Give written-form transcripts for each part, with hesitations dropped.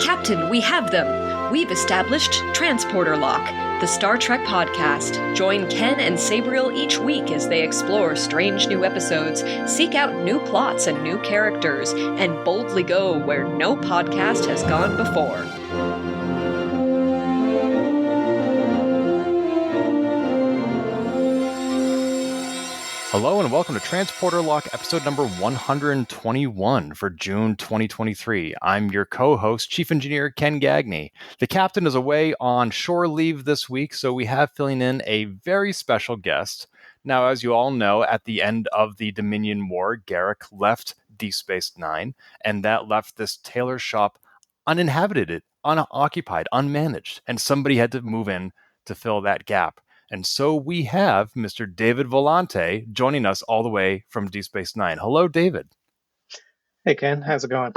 Captain, we have them! We've established Transporter Lock, the Star Trek podcast. Join Ken and Sabriel each week as they explore strange new episodes, seek out new plots and new characters, and boldly go where no podcast has gone before. Hello and welcome to Transporter Lock episode number 121 for June 2023. I'm your co-host, Chief Engineer Ken Gagney. The captain is away on shore leave this week, so we have filling in a very special guest. Now, as you all know, at the end of the Dominion War, Garak left Deep Space Nine, and that left this tailor shop uninhabited, unoccupied, unmanaged, and somebody had to move in to fill that gap. And so we have Mr. David Volante joining us all the way from Deep Space Nine. Hello, David. Hey, Ken. How's it going?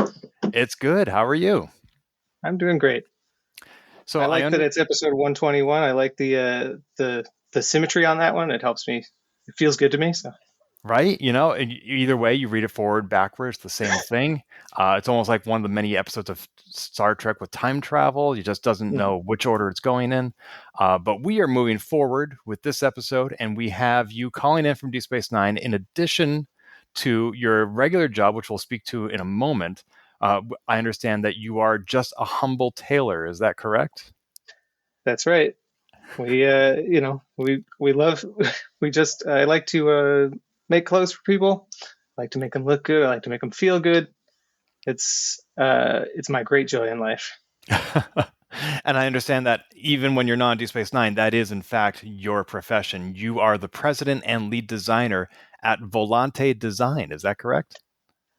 It's good. How are you? I'm doing great. So I like that it's episode 121. I like the symmetry on that one. It helps me. It feels good to me. So. Right? You know, either way, you read it forward, backwards, the same thing. It's almost like one of the many episodes of Star Trek with time travel. You just doesn't know which order it's going in. But we are moving forward with this episode, and we have you calling in from Deep Space Nine in addition to your regular job, which we'll speak to in a moment. I understand that you are just a humble tailor. Is that correct? That's right. We, we love, I like to make clothes for people. I like to make them look good. I like to make them feel good. It's my great joy in life. And I understand that even when you're not on Deep Space Nine, that is in fact your profession. You are the president and lead designer at Volante Design. Is that correct?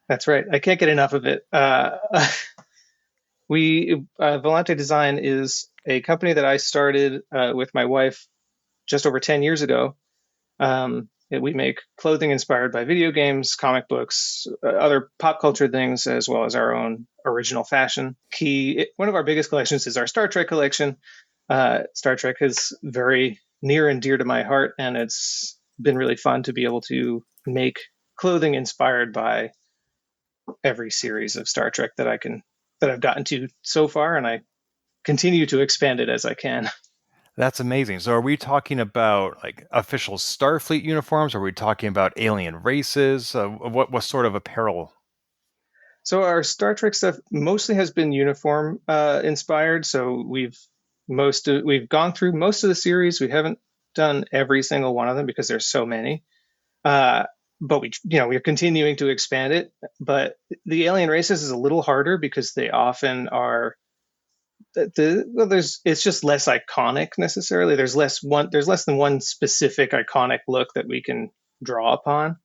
That's right. I can't get enough of it. Volante Design is a company that I started with my wife just over 10 years ago. We make clothing inspired by video games, comic books, other pop culture things, as well as our own original fashion. One of our biggest collections is our Star Trek collection. Star Trek is very near and dear to my heart, and it's been really fun to be able to make clothing inspired by every series of Star Trek that I've gotten to so far, and I continue to expand it as I can. That's amazing. So are we talking about like official Starfleet uniforms? Are we talking about alien races? What sort of apparel? So our Star Trek stuff mostly has been uniform inspired. So we've gone through most of the series. We haven't done every single one of them because there's so many. But we're continuing to expand it. But the alien races is a little harder because they often are. It's just less iconic necessarily. There's less than one specific iconic look that we can draw upon.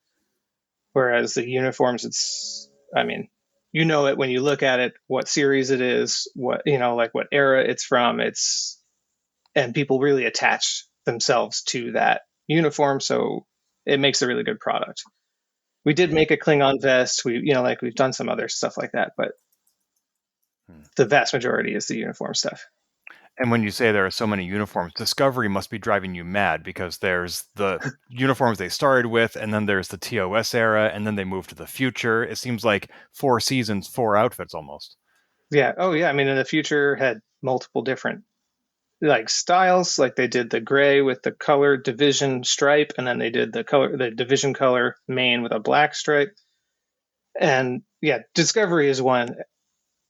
Whereas the uniforms, it when you look at it, what series it is, what era it's from. And people really attach themselves to that uniform, so it makes a really good product. We did make a Klingon vest. We've done some other stuff like that, but the vast majority is the uniform stuff. And when you say there are so many uniforms, Discovery must be driving you mad because there's the uniforms they started with, and then there's the TOS era, and then they moved to the future. It seems like 4 seasons, 4 outfits almost. Yeah. Oh, yeah. I mean, in the future had multiple different styles. Like they did the gray with the color division stripe, and then they did the division color main with a black stripe. And yeah, Discovery is one.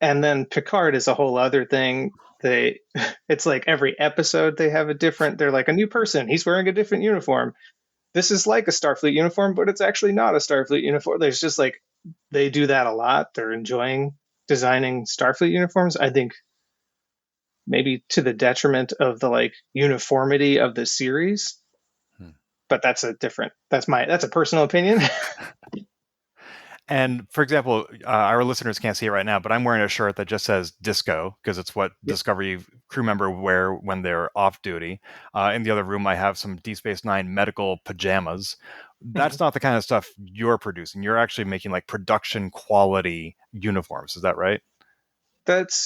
And then Picard is a whole other thing. It's like every episode they have they're like a new person. He's wearing a different uniform. This is like a Starfleet uniform, but it's actually not a Starfleet uniform. There's just they do that a lot. They're enjoying designing Starfleet uniforms. I think maybe to the detriment of the uniformity of the series. But that's a personal opinion. And for example, our listeners can't see it right now, but I'm wearing a shirt that just says Disco because it's what Discovery crew member wear when they're off duty. In the other room, I have some Deep Space Nine medical pajamas. That's not the kind of stuff you're producing. You're actually making production quality uniforms. Is that right?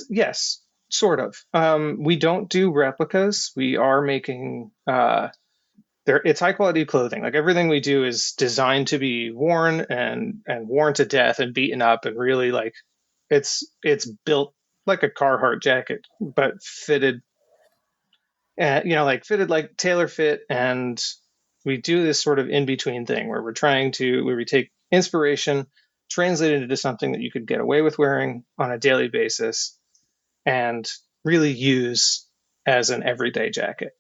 Yes, sort of. We don't do replicas. We are making it's high quality clothing. Everything we do is designed to be worn and worn to death and beaten up, and really it's built like a Carhartt jacket, but fitted, like fitted like tailor fit. And we do this sort of in between thing where where we take inspiration, translate it into something that you could get away with wearing on a daily basis and really use as an everyday jacket.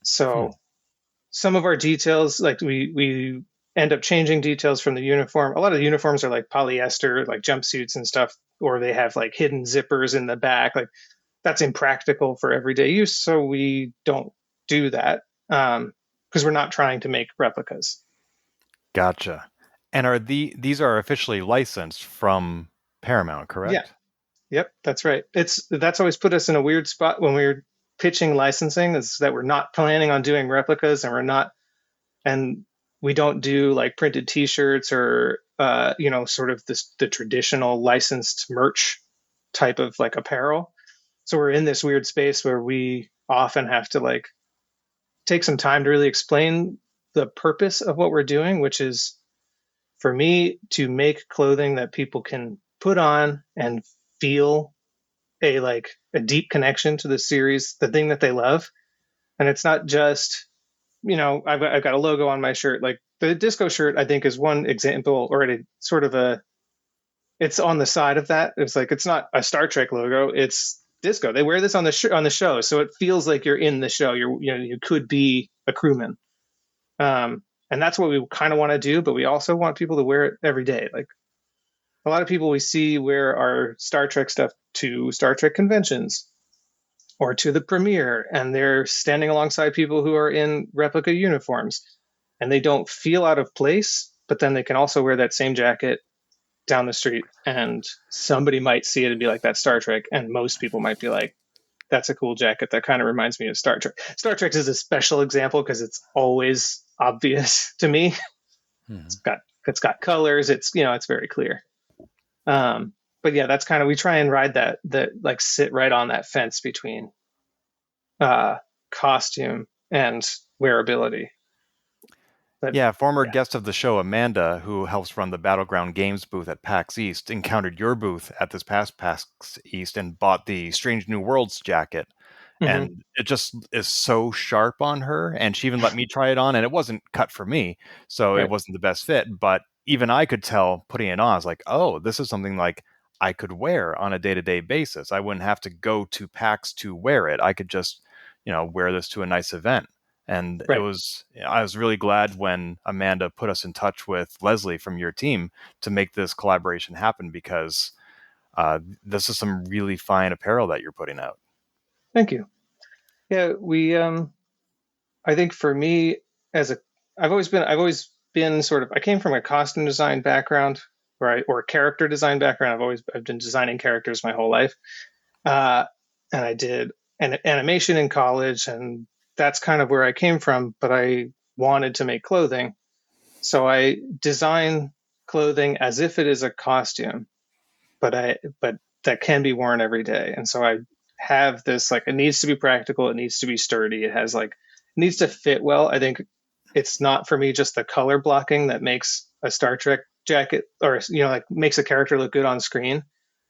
So some of our details, like we end up changing details from the uniform. A lot of the uniforms are like polyester, like jumpsuits and stuff, or they have like hidden zippers in the back. Like that's impractical for everyday use, so we don't do that because we're not trying to make replicas. Gotcha. And these are officially licensed from Paramount, Yeah. correct? Yep, that's right. That's always put us in a weird spot when we're pitching licensing, is that we're not planning on doing replicas, and we don't do like printed T-shirts or sort of the traditional licensed merch type of like apparel. So we're in this weird space where we often have to like take some time to really explain the purpose of what we're doing, which is for me to make clothing that people can put on and feel a deep connection to the series, the thing that they love. And it's not just, I've got a logo on my shirt. Like the disco shirt, I think is one example, or it's on the side of that. It's like, it's not a Star Trek logo. It's disco. They wear this on the show. So it feels like you're in the show. You could be a crewman. And that's what we kind of want to do, but we also want people to wear it every day. Like a lot of people we see wear our Star Trek stuff to Star Trek conventions or to the premiere, and they're standing alongside people who are in replica uniforms, and they don't feel out of place, but then they can also wear that same jacket down the street, and somebody might see it and be like, that's Star Trek, and most people might be like, that's a cool jacket that kind of reminds me of Star Trek. Star Trek is a special example because it's always obvious to me. It's got colors, it's very clear. But yeah, that's kind of, we try and ride that like sit right on that fence between costume and wearability. But, Yeah, former guest of the show, Amanda, who helps run the Battleground Games booth at PAX East, encountered your booth at this past PAX East and bought the Strange New Worlds jacket. And it just is so sharp on her. And she even let me try it on, and it wasn't cut for me. So right. it wasn't the best fit. But even I could tell putting it on, I was like, oh, this is something like I could wear on a day-to-day basis. I wouldn't have to go to PAX to wear it. I could just, wear this to a nice event. And Right. I was really glad when Amanda put us in touch with Leslie from your team to make this collaboration happen, because this is some really fine apparel that you're putting out. Thank you. Yeah, I think for me, I've always been sort of, I came from a costume design background, or character design background. I've been designing characters my whole life. And I did an animation in college, and that's kind of where I came from, but I wanted to make clothing. So I design clothing as if it is a costume, but that can be worn every day. And so I have this, like, it needs to be practical, it needs to be sturdy, it needs to fit well. I think it's not for me just the color blocking that makes a Star Trek jacket, or like makes a character look good on screen.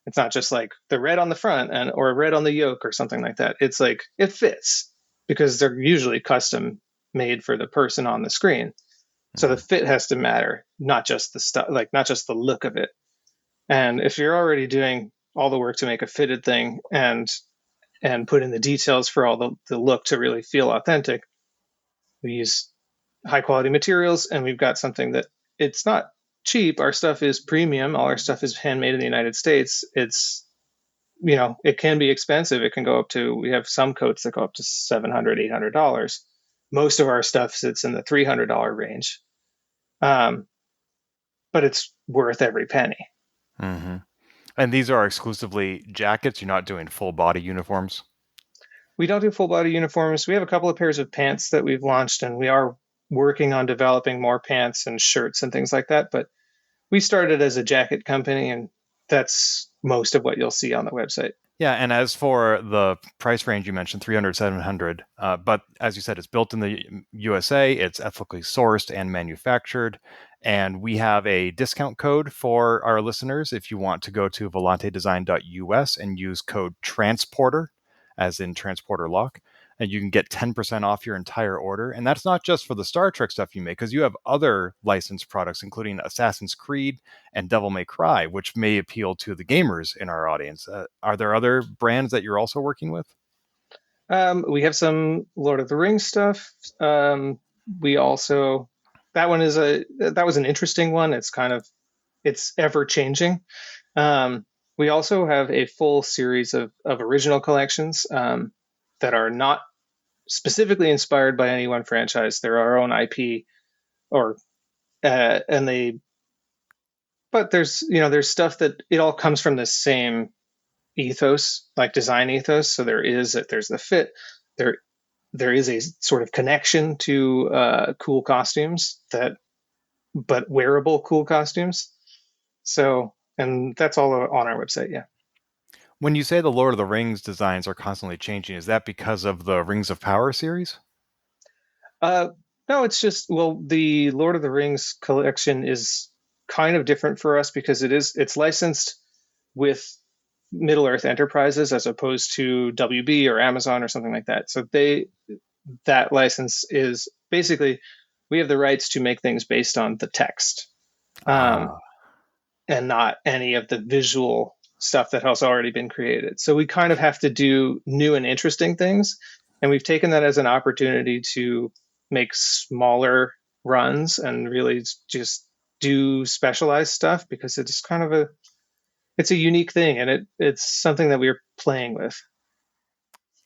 It's not just like the red on the front or red on the yoke or something like that. It's like it fits because they're usually custom made for the person on the screen. So the fit has to matter, not just the stuff, like not just the look of it. And if you're already doing all the work to make a fitted thing and put in the details for all the look to really feel authentic, we use high quality materials, and we've got something that, it's not cheap. Our stuff is premium. All our stuff is handmade in the United States. It's, it can be expensive. It can go up to, we have some coats that go up to $700, $800. Most of our stuff sits in the $300 range. But it's worth every penny. Mm-hmm. And these are exclusively jackets? You're not doing full body uniforms? We don't do full body uniforms. We have a couple of pairs of pants that we've launched, and we are working on developing more pants and shirts and things like that. But we started as a jacket company, and that's most of what you'll see on the website. Yeah, and as for the price range you mentioned, 300, 700, but as you said, it's built in the USA, it's ethically sourced and manufactured, And we have a discount code for our listeners if you want to go to volantedesign.us and use code TRANSPORTER, as in transporter lock, and you can get 10% off your entire order. And that's not just for the Star Trek stuff you make, because you have other licensed products, including Assassin's Creed and Devil May Cry, which may appeal to the gamers in our audience. Are there other brands that you're also working with? We have some Lord of the Rings stuff. We also that was an interesting one. It's ever changing. We also have a full series of original collections that are not specifically inspired by any one franchise. They're our own IP, or and they. But there's stuff that it all comes from the same ethos, like design ethos. So there's the fit. There is a sort of connection to cool costumes but wearable cool costumes. So, and that's all on our website. Yeah. When you say the Lord of the Rings designs are constantly changing, is that because of the Rings of Power series? Uh, no, it's just, well, the Lord of the Rings collection is kind of different for us because it's licensed with Middle Earth Enterprises as opposed to WB or Amazon or something like that. So that license is basically, we have the rights to make things based on the text, Ah. and not any of the visual stuff that has already been created. So we kind of have to do new and interesting things. And we've taken that as an opportunity to make smaller runs and really just do specialized stuff because it's a unique thing, and it's something that we're playing with.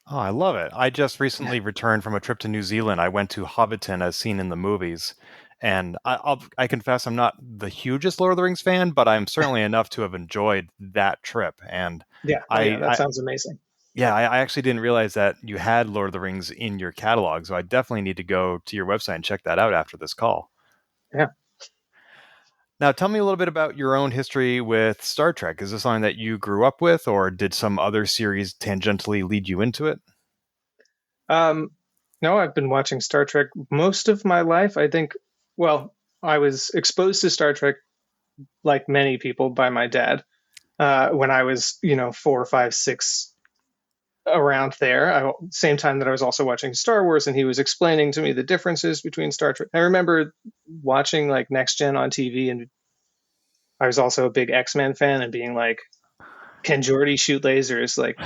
Oh, I love it. I just recently returned from a trip to New Zealand. I went to Hobbiton as seen in the movies. And I confess I'm not the hugest Lord of the Rings fan, but I'm certainly enough to have enjoyed that trip. And Yeah. Oh, yeah. That sounds amazing. I actually didn't realize that you had Lord of the Rings in your catalog. So I definitely need to go to your website and check that out after this call. Yeah. Now, tell me a little bit about your own history with Star Trek. Is this something that you grew up with, or did some other series tangentially lead you into it? No, I've been watching Star Trek most of my life. I think, well, I was exposed to Star Trek, like many people, by my dad when I was, 4, 5, 6, around there. Same time that I was also watching Star Wars, and he was explaining to me the differences between Star Trek. I remember watching like Next Gen on TV, and I was also a big X-Men fan, and being like, can Geordi shoot lasers? Like,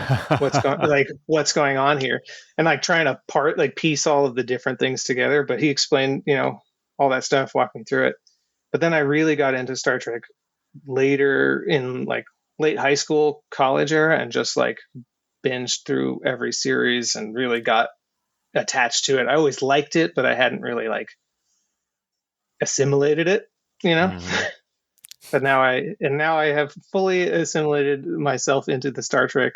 what's going on here? And like trying to piece all of the different things together. But he explained, all that stuff, walked me through it. But then I really got into Star Trek later in like late high school, college era, and just like binged through every series and really got attached to it. I always liked it, but I hadn't really like assimilated it, Mhm. But now I have fully assimilated myself into the Star Trek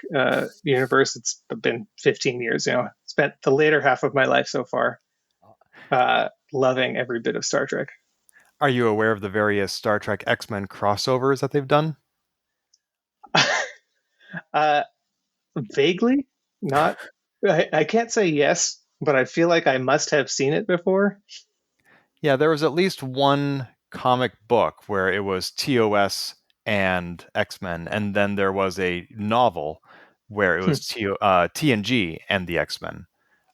universe. It's been 15 years. Spent the later half of my life so far loving every bit of Star Trek. Are you aware of the various Star Trek X-Men crossovers that they've done? Vaguely, not. I can't say yes, but I feel like I must have seen it before. Yeah, there was at least one comic book where it was TOS and X-Men, and then there was a novel where it was TNG and the X-Men.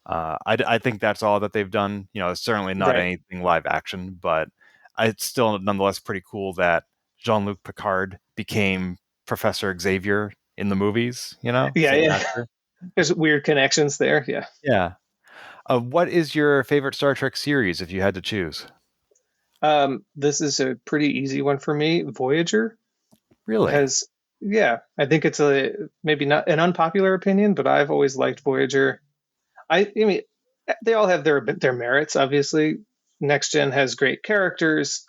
I think that's all that they've done. It's certainly not Right. anything live action, but it's still nonetheless pretty cool that Jean-Luc Picard became Professor Xavier in the movies, Yeah, same yeah. actor. There's weird connections there. Yeah. Yeah. What is your favorite Star Trek series if you had to choose? This is a pretty easy one for me. Voyager Really? has, yeah, I think it's maybe not an unpopular opinion, but I've always liked Voyager. I mean, they all have their merits. Obviously, Next Gen has great characters.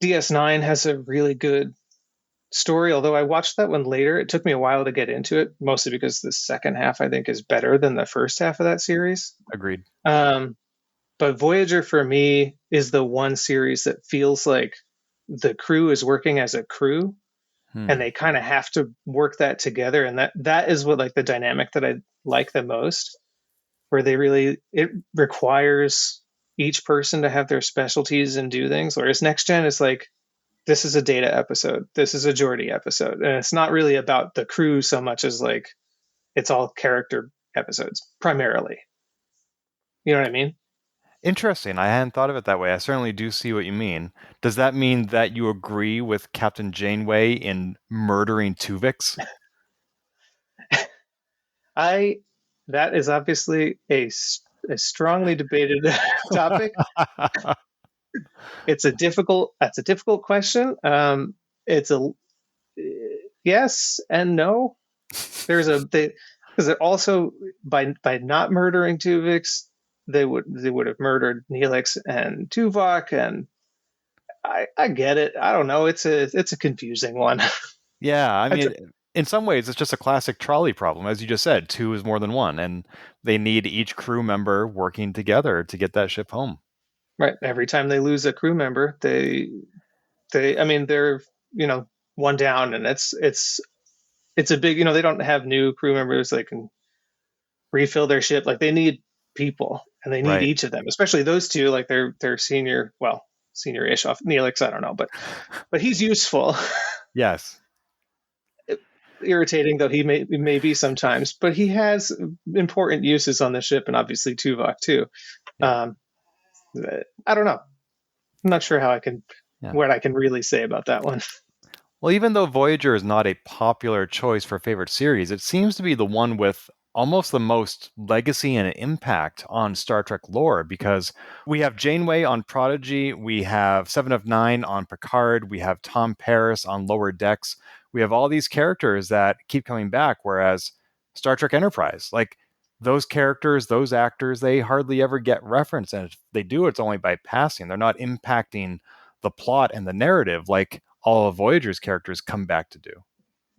DS9 has a really good story. Although I watched that one later, it took me a while to get into it, mostly because the second half I think is better than the first half of that series. Agreed. But Voyager for me is the one series that feels like the crew is working as a crew, and they kind of have to work that together, and that is what like the dynamic that I like the most, where it requires each person to have their specialties and do things. Whereas Next Gen is like, this is a Data episode, this is a Geordi episode, and it's not really about the crew so much as like it's all character episodes primarily. You know what I mean? Interesting. I hadn't thought of it that way. I certainly do see what you mean. Does that mean that you agree with Captain Janeway in murdering Tuvix? That is obviously a strongly debated topic. That's a difficult question. It's a yes and no. Because also by not murdering Tuvix, they would have murdered Neelix and Tuvok, and I get it. I don't know. It's a confusing one. Yeah, I mean, in some ways, it's just a classic trolley problem. As you just said, two is more than one, and they need each crew member working together to get that ship home. Right. Every time they lose a crew member, I mean, they're, one down, and it's a big, they don't have new crew members that can refill their ship. Like, they need people, and they need Right. each of them, especially those two. Like, they're senior-ish off Neelix. I don't know, but he's useful. Yes. Irritating though he may be sometimes, but he has important uses on the ship, and obviously Tuvok too. Yeah. I don't know. I'm not sure what I can really say about that one. Well, even though Voyager is not a popular choice for favorite series, it seems to be the one with almost the most legacy and impact on Star Trek lore, because we have Janeway on Prodigy, we have Seven of Nine on Picard, we have Tom Paris on Lower Decks. We have all these characters that keep coming back, whereas Star Trek Enterprise, like those characters, those actors, they hardly ever get referenced. And if they do, it's only by passing. They're not impacting the plot and the narrative like all of Voyager's characters come back to do.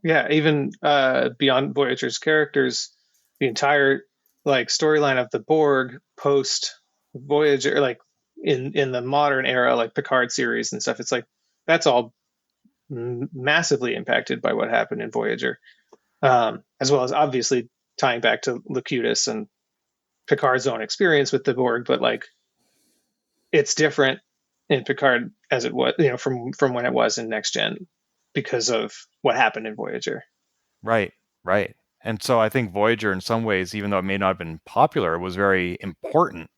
Yeah, even beyond Voyager's characters, the entire storyline of the Borg post Voyager, like in the modern era, like Picard series and stuff, it's like that's all massively impacted by what happened in Voyager, as well as obviously tying back to Locutus and Picard's own experience with the Borg. But like, it's different in Picard as it was, from when it was in Next Gen, because of what happened in Voyager. Right. And so I think Voyager, in some ways, even though it may not have been popular, was very important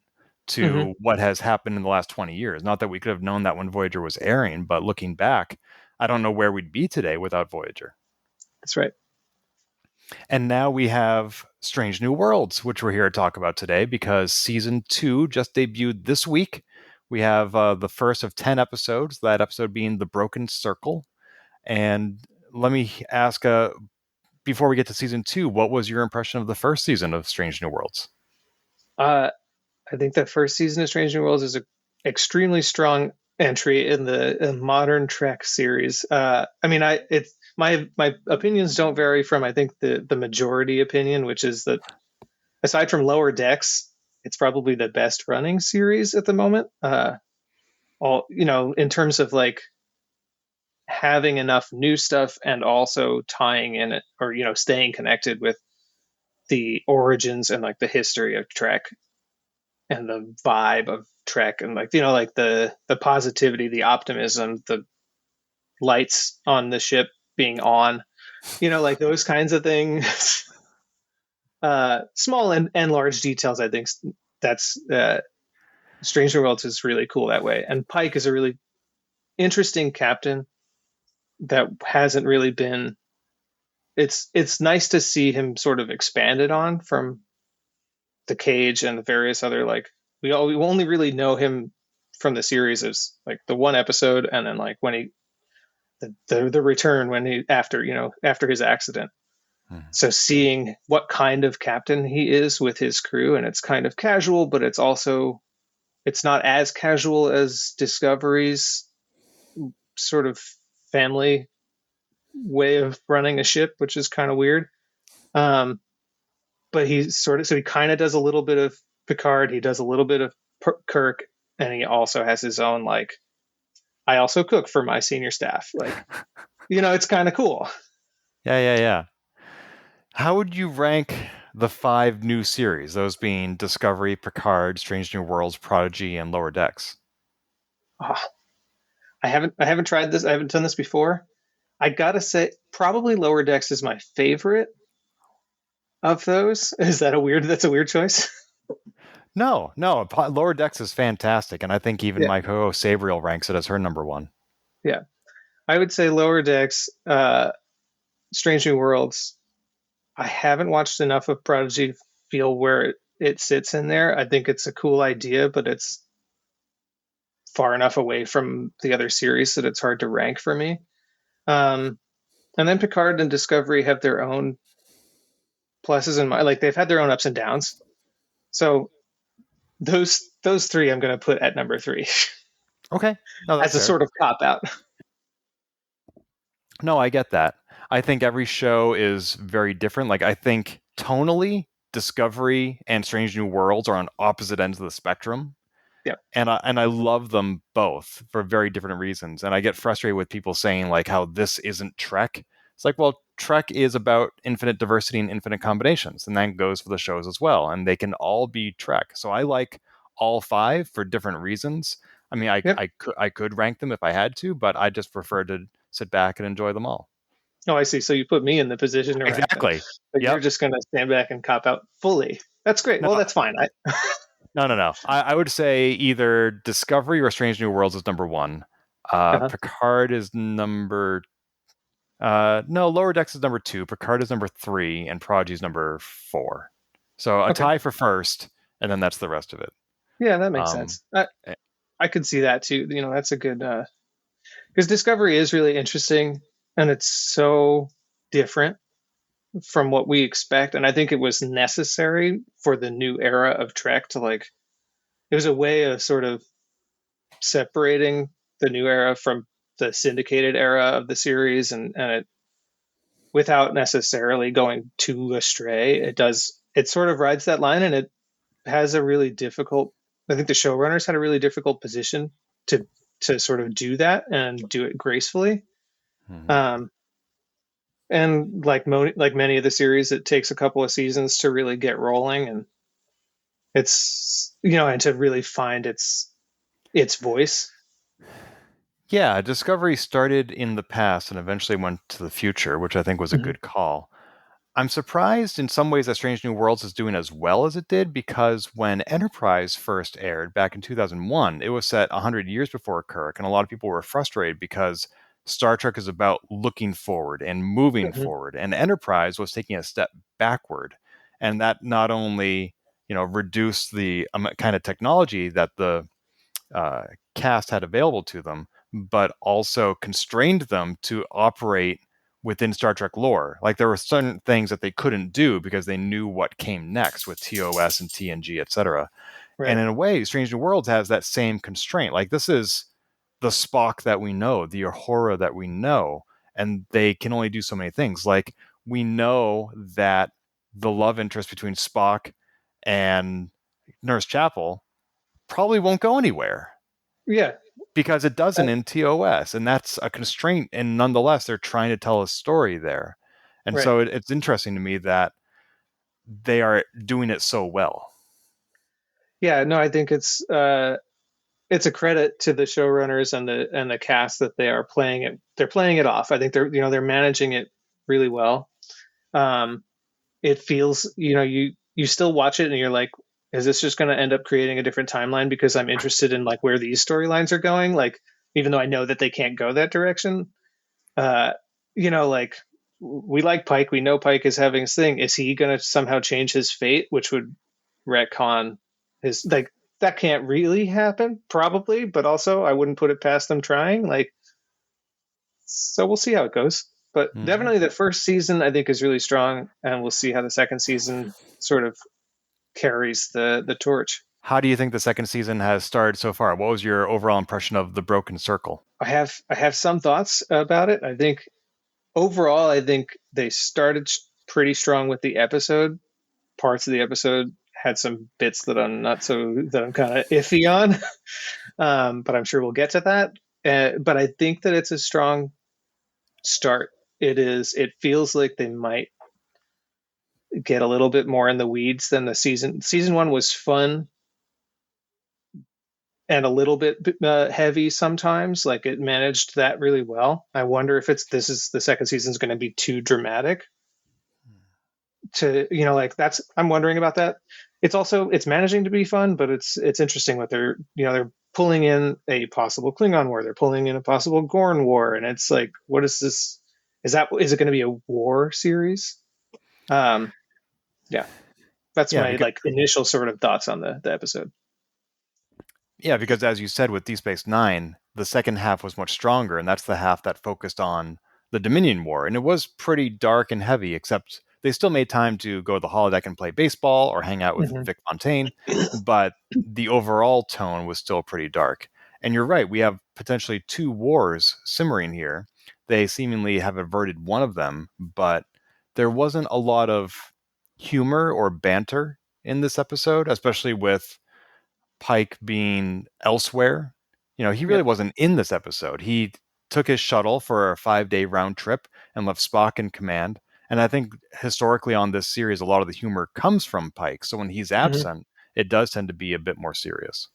to what has happened in the last 20 years. Not that we could have known that when Voyager was airing, but looking back, I don't know where we'd be today without Voyager. That's right. And now we have Strange New Worlds, which we're here to talk about today because season 2 just debuted this week. We have the first of 10 episodes, that episode being The Broken Circle. And let me ask, before we get to season 2, what was your impression of the first season of Strange New Worlds? I think the first season of Strange New Worlds is an extremely strong entry in the modern Trek series. I mean, my opinions don't vary from, I think, the majority opinion, which is that aside from Lower Decks, it's probably the best running series at the moment. In terms of like having enough new stuff and also tying in it, or staying connected with the origins and like the history of Trek and the vibe of Trek, and like the positivity, the optimism, the lights on the ship being on, like those kinds of things. Small and large details. I think that's Strange New Worlds is really cool that way. And Pike is a really interesting captain that hasn't really been. It's nice to see him sort of expanded on from the Cage and the various other, like, we only really know him from the series as like the one episode, and then like when the return when he after his accident. So seeing what kind of captain he is with his crew, and it's kind of casual, but it's not as casual as Discovery's sort of family way of running a ship, which is kind of weird. But he kind of does a little bit of Picard, he does a little bit of Kirk, and he also has his own, like, I also cook for my senior staff. Like, it's kind of cool. Yeah. How would you rank the 5 new series, those being Discovery, Picard, Strange New Worlds, Prodigy, and Lower Decks. Oh, I haven't tried this. I haven't done this before. I gotta say, probably Lower Decks is my favorite of those. That's a weird choice? No, Lower Decks is fantastic, and I think even Yeah, my co-host Sabriel ranks it as her number one. yeah. I would say Lower Decks, Strange New Worlds. I haven't watched enough of Prodigy to feel where it sits in there. I think it's a cool idea, but it's far enough away from the other series that it's hard to rank for me. Um, and then Picard and Discovery have their own pluses and like they've had their own ups and downs. So those three I'm going to put at number 3 Okay, no, that's as a fair. sort of cop out. No, I get that. I think every show is very different. Like, I think tonally, Discovery and Strange New Worlds are on opposite ends of the spectrum. Yeah. And I love them both for very different reasons. And I get frustrated with people saying like how this isn't Trek. It's like, well, Trek is about infinite diversity and infinite combinations, and that goes for the shows as well. And they can all be Trek. So I like all 5 for different reasons. I mean, Yep. I could rank them if I had to, but I just prefer to sit back and enjoy them all. Oh, I see. So you put me in the position to rank them, Exactly. but Yep. you're just going to stand back and cop out fully. That's great. No. Well, that's fine. No. I would say either Discovery or Strange New Worlds is number 1. Uh-huh. Picard is number. No, Lower Decks is number 2. Picard is number 3, and Prodigy is number 4. So a tie for first, and then that's the rest of it. Yeah, that makes sense. I could see that too. You know, that's a good because Discovery is really interesting, and it's so different from what we expect. And I think it was necessary for the new era of Trek to like. It was a way of sort of separating the new era from the syndicated era of the series, and it without necessarily going too astray. It sort of rides that line, and it has a really difficult. I think the showrunners had a really difficult position to sort of do that and do it gracefully. Mm-hmm. And like many of the series, it takes a couple of seasons to really get rolling, and it's and to really find its voice. Yeah, Discovery started in the past and eventually went to the future, which I think was a Mm-hmm. good call. I'm surprised in some ways that Strange New Worlds is doing as well as it did, because when Enterprise first aired back in 2001, it was set 100 years before Kirk, and a lot of people were frustrated because Star Trek is about looking forward and moving Mm-hmm. forward, and Enterprise was taking a step backward. And that not only, reduced the kind of technology that the cast had available to them, but also constrained them to operate within Star Trek lore. Like, there were certain things that they couldn't do because they knew what came next with TOS and TNG, etc. Right. And in a way, Strange New Worlds has that same constraint. Like, this is the Spock that we know, the Uhura that we know, and they can only do so many things. Like, we know that the love interest between Spock and Nurse Chapel probably won't go anywhere. Yeah. Because it doesn't in TOS, and that's a constraint, and nonetheless they're trying to tell a story there. And Right. so it's interesting to me that they are doing it so well. Yeah, no, I think it's a credit to the showrunners and the cast that they are playing it. They're playing it off. I think they're managing it really well. It feels you still watch it and you're like, is this just going to end up creating a different timeline because I'm interested in like where these storylines are going? Like, even though I know that they can't go that direction, like we like Pike. We know Pike is having his thing. Is he going to somehow change his fate, which would retcon his like that can't really happen, probably, but also I wouldn't put it past them trying. Like, so we'll see how it goes. But definitely the first season I think is really strong, and we'll see how the second season sort of carries the torch. How do you think the second season has started so far? What was your overall impression of the Broken Circle? I have some thoughts about it. I think overall, I think they started pretty strong with the episode. Parts of the episode had some bits that I'm kind of iffy on, but I'm sure we'll get to that. But I think that it's a strong start. It feels like they might get a little bit more in the weeds than the season one was fun and a little bit heavy sometimes. Like it managed that really well. I wonder if this is the second season's going to be too dramatic to, like I'm wondering about that. It's managing to be fun, but it's interesting what they're pulling in a possible Klingon war. They're pulling in a possible Gorn war. And it's like, what is this? Is it going to be a war series? Yeah, that's Yeah, my because, initial sort of thoughts on the episode. yeah, because as you said with Deep Space Nine, the second half was much stronger, and that's the half that focused on the Dominion War, and it was pretty dark and heavy. Except they still made time to go to the holodeck and play baseball or hang out with Mm-hmm. Vic Fontaine, but the overall tone was still pretty dark. And you're right, we have potentially two wars simmering here. They seemingly have averted one of them, but there wasn't a lot of humor or banter in this episode, especially with Pike being elsewhere. He really Yep. wasn't in this episode. He took his shuttle for a 5-day round trip and left Spock in command. And I think historically on this series, a lot of the humor comes from Pike. So when he's Mm-hmm. absent, it does tend to be a bit more serious.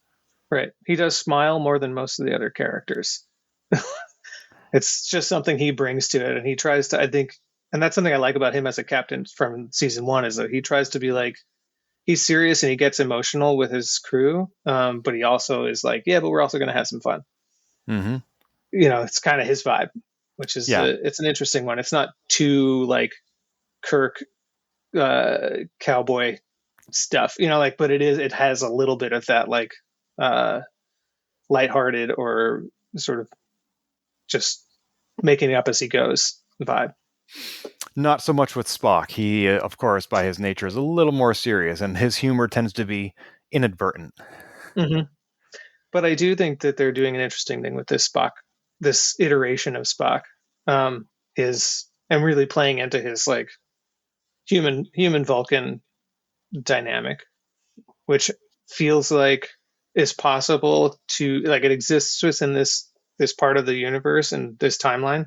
Right. He does smile more than most of the other characters. It's just something he brings to it, and he tries to. I think, and that's something I like about him as a captain from season one is that he tries to be like he's serious and he gets emotional with his crew, but he also is like, yeah, but we're also going to have some fun. Mm-hmm. It's kind of his vibe, which is Yeah. it's an interesting one. It's not too like Kirk cowboy stuff, but it has a little bit of that uh, lighthearted or sort of just making it up as he goes vibe. Not so much with Spock. He, of course, by his nature, is a little more serious, and his humor tends to be inadvertent. Mm-hmm. But I do think that they're doing an interesting thing with this Spock, this iteration of Spock, is and really playing into his like human Vulcan dynamic, which feels like is possible to like it exists within this part of the universe and this timeline,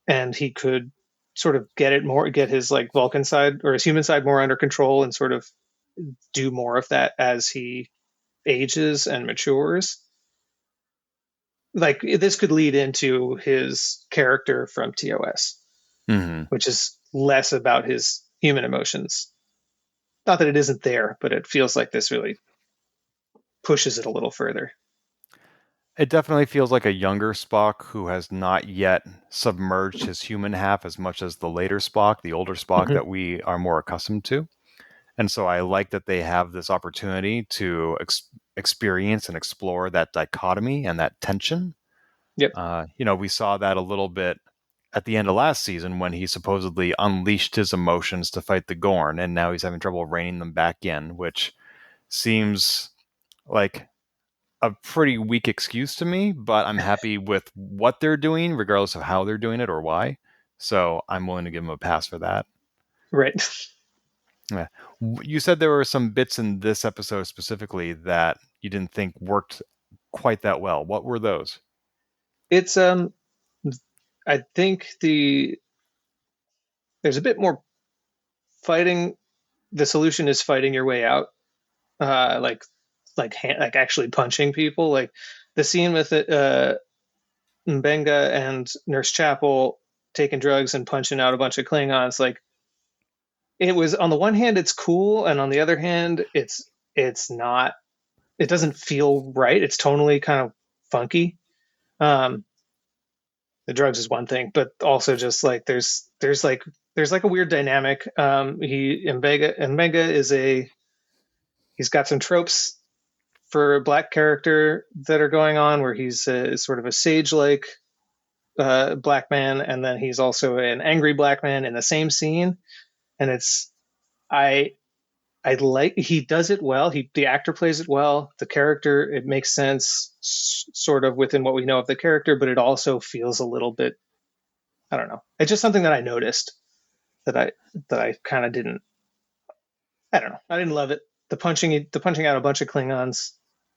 and he could sort of get his like Vulcan side or his human side more under control and sort of do more of that as he ages and matures. Like this could lead into his character from TOS, Mm-hmm. which is less about his human emotions. Not that it isn't there, but it feels like this really pushes it a little further. It definitely feels like a younger Spock who has not yet submerged his human half as much as the later Spock, the older Spock Mm-hmm. that we are more accustomed to. And so I like that they have this opportunity to experience and explore that dichotomy and that tension. Yep. We saw that a little bit at the end of last season when he supposedly unleashed his emotions to fight the Gorn, and now he's having trouble reining them back in, which seems like a pretty weak excuse to me, but I'm happy with what they're doing, regardless of how they're doing it or why. So I'm willing to give them a pass for that. Right. Yeah. You said there were some bits in this episode specifically that you didn't think worked quite that well. What were those? It's I think there's a bit more fighting. The solution is fighting your way out, like actually punching people. Like the scene with Mbenga and Nurse Chapel taking drugs and punching out a bunch of Klingons. Like it was on the one hand it's cool, and on the other hand it's not. It doesn't feel right. It's tonally kind of funky. Um, the drugs is one thing, but also just like there's like a weird dynamic. Mbenga is he's got some tropes for a black character that are going on where he's sort of a sage like black man, and then he's also an angry black man in the same scene. And it's I like he does it well. The actor plays it well. The character it makes sense sort of within what we know of the character, but it also feels a little bit I don't know. It's just something that I noticed that I kind of didn't. I don't know. I didn't love it. The punching out a bunch of Klingons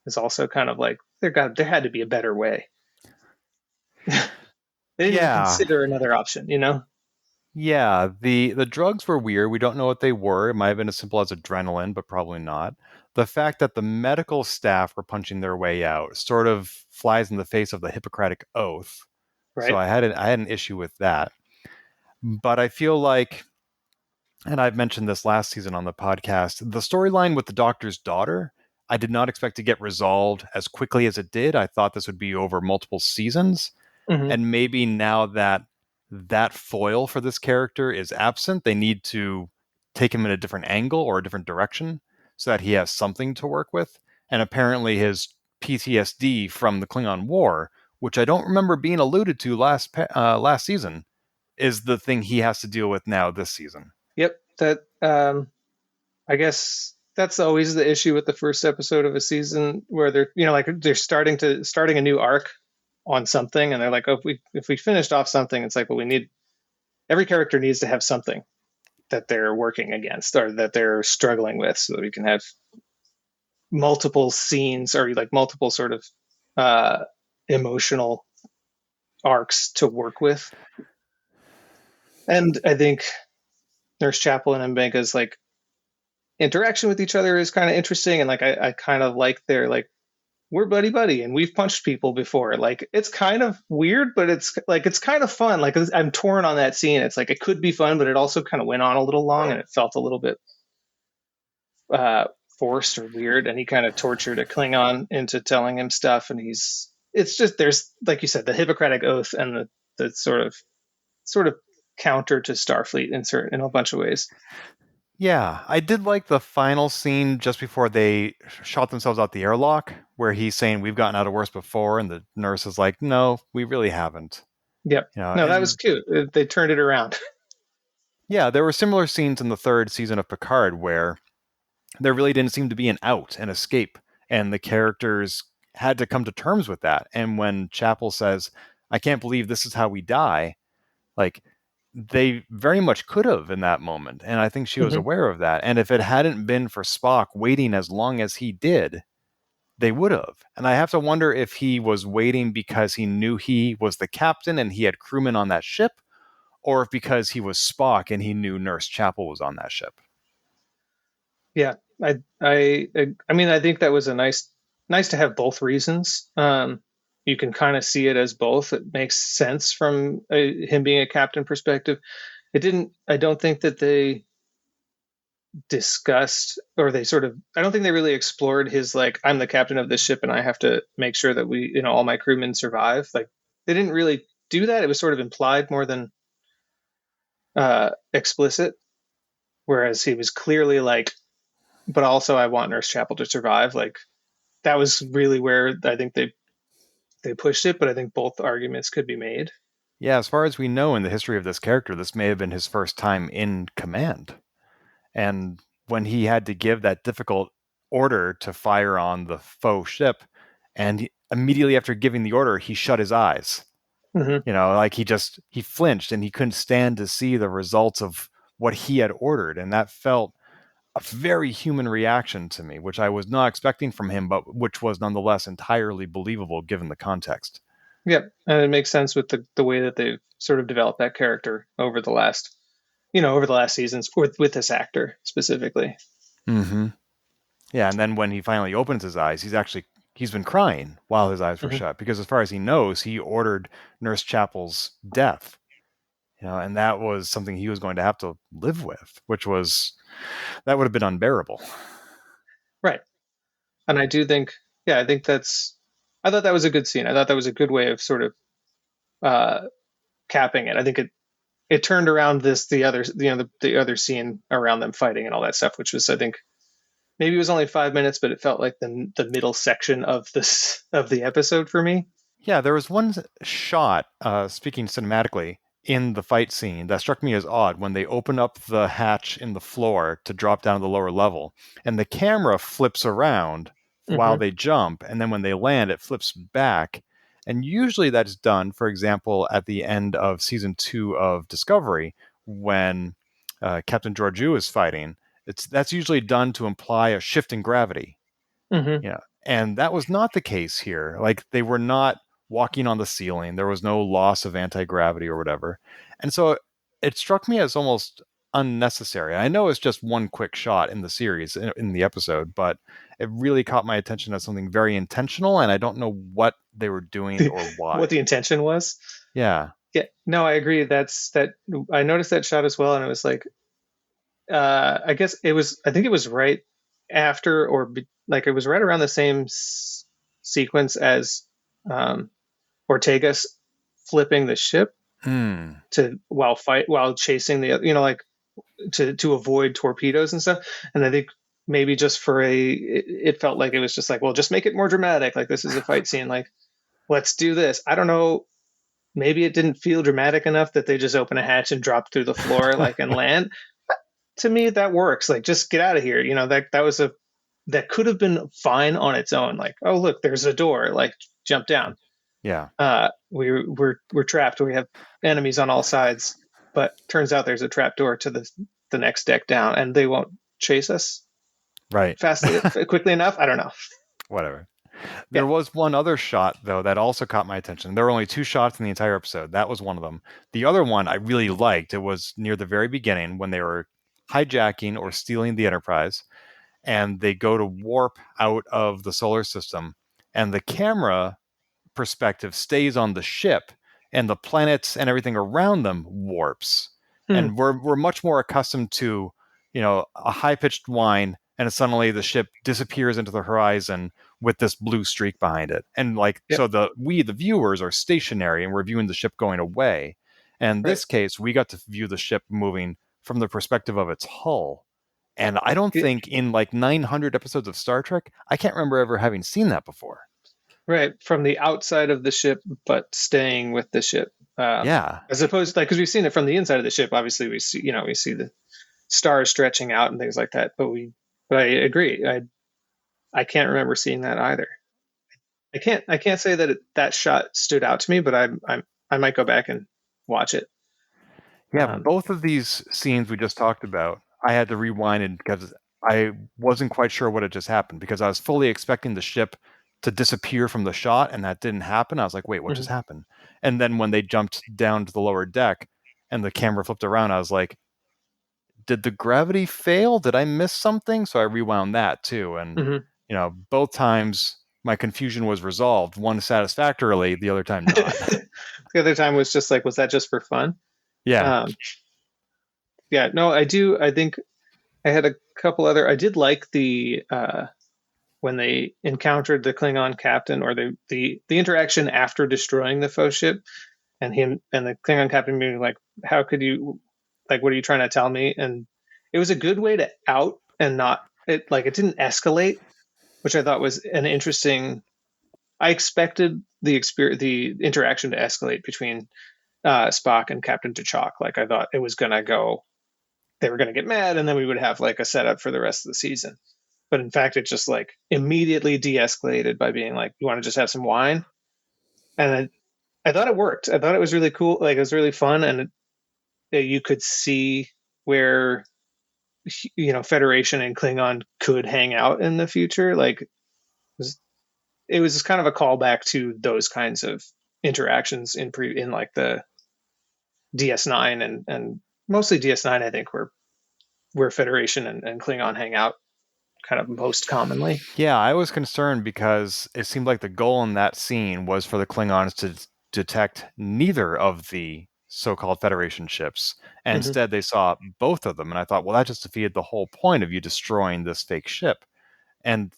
is also kind of like there had to be a better way. They didn't even consider another option, Yeah, the drugs were weird. We don't know what they were. It might have been as simple as adrenaline, but probably not. The fact that the medical staff were punching their way out sort of flies in the face of the Hippocratic Oath. So Right. I had an issue with that. But I feel like, and I've mentioned this last season on the podcast, the storyline with the doctor's daughter, I did not expect to get resolved as quickly as it did. I thought this would be over multiple seasons. Hmm. And maybe now that that foil for this character is absent, they need to take him in a different angle or a different direction so that he has something to work with. And apparently his PTSD from the Klingon War, which I don't remember being alluded to last season, is the thing he has to deal with now this season. Yep. That I guess that's always the issue with the first episode of a season where they're like they're starting a new arc on something, and they're like, oh, if we finished off something, it's like, well, we need every character needs to have something that they're working against or that they're struggling with, so that we can have multiple scenes or like multiple sort of uh, emotional arcs to work with. And I think Nurse Chapel and Mbenga's like interaction with each other is kind of interesting, and like I kind of like their like we're buddy buddy and we've punched people before. Like it's kind of weird, but it's kind of fun. Like I'm torn on that scene. It's like it could be fun, but it also kind of went on a little long and it felt a little bit uh, forced or weird. And he kind of tortured a Klingon into telling him stuff. And it's just there's like you said the Hippocratic Oath and the sort of counter to Starfleet in a bunch of ways. Yeah, I did like the final scene just before they shot themselves out the airlock, where he's saying we've gotten out of worse before, and the nurse is like, "No, we really haven't." Yep. You know, No, that was and cute. They turned it around. yeah, there were similar scenes in the third season of Picard where there really didn't seem to be an out, an escape, and the characters had to come to terms with that. And when Chapel says, "I can't believe this is how we die," like they very much could have in that moment, and I think she was Hmm. aware of that. And if it hadn't been for Spock waiting as long as he did, they would have. And I have to wonder if he was waiting because he knew he was the captain and he had crewmen on that ship, or if because he was Spock and he knew Nurse Chapel was on that ship. Yeah, I mean, I think that was a nice to have both reasons. You can kind of see it as both. It makes sense from him being a captain perspective. It didn't. I don't think that they discussed or they sort of. I don't think they really explored his like I'm the captain of this ship and I have to make sure that we all my crewmen survive. Like they didn't really do that. It was sort of implied more than explicit. Whereas he was clearly like, but also I want Nurse Chapel to survive. Like that was really where I think they pushed it, but I think both arguments could be made. Yeah, as far as we know in the history of this character, this may have been his first time in command. And when he had to give that difficult order to fire on the faux ship, and immediately after giving the order, he shut his eyes. Hmm. Like he flinched and he couldn't stand to see the results of what he had ordered. And that felt a very human reaction to me, which I was not expecting from him, but which was nonetheless entirely believable given the context. Yeah, and it makes sense with the way that they've sort of developed that character over the last over the last seasons with this actor specifically. Mm-hmm. Yeah, and then when he finally opens his eyes, he's been crying while his eyes were Hmm. shut because, as far as he knows, he ordered Nurse Chapel's death. And that was something he was going to have to live with, that would have been unbearable. Right, and I do think, yeah, I think I thought that was a good scene. I thought that was a good way of sort of uh, capping it. I think it turned around the other the other scene around them fighting and all that stuff, which was I think maybe it was only 5 minutes, but it felt like the middle section of this of the episode for me. Yeah, there was one shot, speaking cinematically, in the fight scene that struck me as odd when they open up the hatch in the floor to drop down to the lower level, and the camera flips around while Hmm. they jump, and then when they land, it flips back. And usually that's done, for example, at the end of season 2 of Discovery, when Captain Georgiou is fighting. That's usually done to imply a shift in gravity. Hmm. And that was not the case here. Like they were not walking on the ceiling. There was no loss of anti-gravity or whatever. And so it struck me as almost unnecessary. I know it's just one quick shot in the series, in the episode, but it really caught my attention as something very intentional, and I don't know what they were doing or why. What the intention was. Yeah. Yeah, no, I agree. That I noticed that shot as well, and it was like, I guess it was. I think it was right after, like it was right around the same sequence as um, Ortega's flipping the ship Hmm. while chasing the, like to avoid torpedoes and stuff. And I think maybe just it felt like it was just like, well, just make it more dramatic. Like this is a fight scene. Like let's do this. I don't know. Maybe it didn't feel dramatic enough that they just open a hatch and drop through the floor and land. To me, that works. Like just get out of here. That could have been fine on its own. Like, oh look, there's a door. Like jump down. Yeah. We're trapped. We have enemies on all sides. But turns out there's a trap door to the next deck down, and they won't chase us Right. quickly enough. I don't know. Whatever. There was one other shot, though, that also caught my attention. There were only 2 shots in the entire episode. That was one of them. The other one I really liked. It was near the very beginning when they were hijacking or stealing the Enterprise, and they go to warp out of the solar system, and the camera perspective stays on the ship, and the planets and everything around them warps. And we're much more accustomed to, a high-pitched whine, and suddenly the ship disappears into the horizon with this blue streak behind it. And so the viewers are stationary and we're viewing the ship going away. And in this case, we got to view the ship moving from the perspective of its hull. And I don't think in 900 episodes of Star Trek, I can't remember ever having seen that before. Right, from the outside of the ship, but staying with the ship. Yeah. As opposed, because we've seen it from the inside of the ship. Obviously, we see the stars stretching out and things like that. But I agree. I can't remember seeing that either. I can't say that shot stood out to me, but I might go back and watch it. Yeah, both of these scenes we just talked about, I had to rewind it because I wasn't quite sure what had just happened, because I was fully expecting the ship to disappear from the shot, and that didn't happen. I was like, wait, what just happened? And then when they jumped down to the lower deck and the camera flipped around, I was like, did the gravity fail? Did I miss something? So I rewound that too. And, both times my confusion was resolved, one satisfactorily, the other time not. The other time was just like, was that just for fun? Yeah. No, I do. I think I had a couple other, I did like the, when they encountered the Klingon captain, or the interaction after destroying the faux ship, and the Klingon captain being like, how could you, like, what are you trying to tell me? And it was a good way to out and not, it didn't escalate, which I thought was an interesting, I expected the interaction to escalate between Spock and Captain T'Chak. Like I thought it was going to go, they were going to get mad, and then we would have like a setup for the rest of the season. But in fact, it just like immediately de-escalated by being like, you want to just have some wine? And I thought it worked. I thought it was really cool. Like it was really fun. And you could see where, Federation and Klingon could hang out in the future. Like it was kind of a callback to those kinds of interactions in like the DS9 and mostly DS9, I think, where Federation and Klingon hang out kind of most commonly. Yeah, I was concerned because it seemed like the goal in that scene was for the Klingons to detect neither of the so-called Federation ships, and instead they saw both of them, and I thought, well, that just defeated the whole point of you destroying this fake ship. And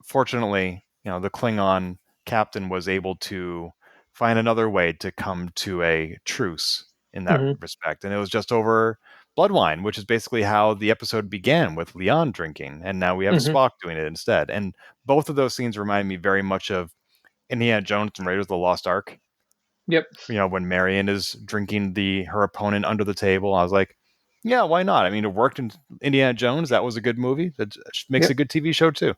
fortunately, the Klingon captain was able to find another way to come to a truce in that respect, and it was just over blood wine, which is basically how the episode began, with Leon drinking, and now we have Spock doing it instead. And both of those scenes remind me very much of Indiana Jones and Raiders of the Lost Ark. Yep. When Marion is drinking her opponent under the table, I was like, yeah, why not? I mean, it worked in Indiana Jones. That was a good movie. That makes a good TV show too.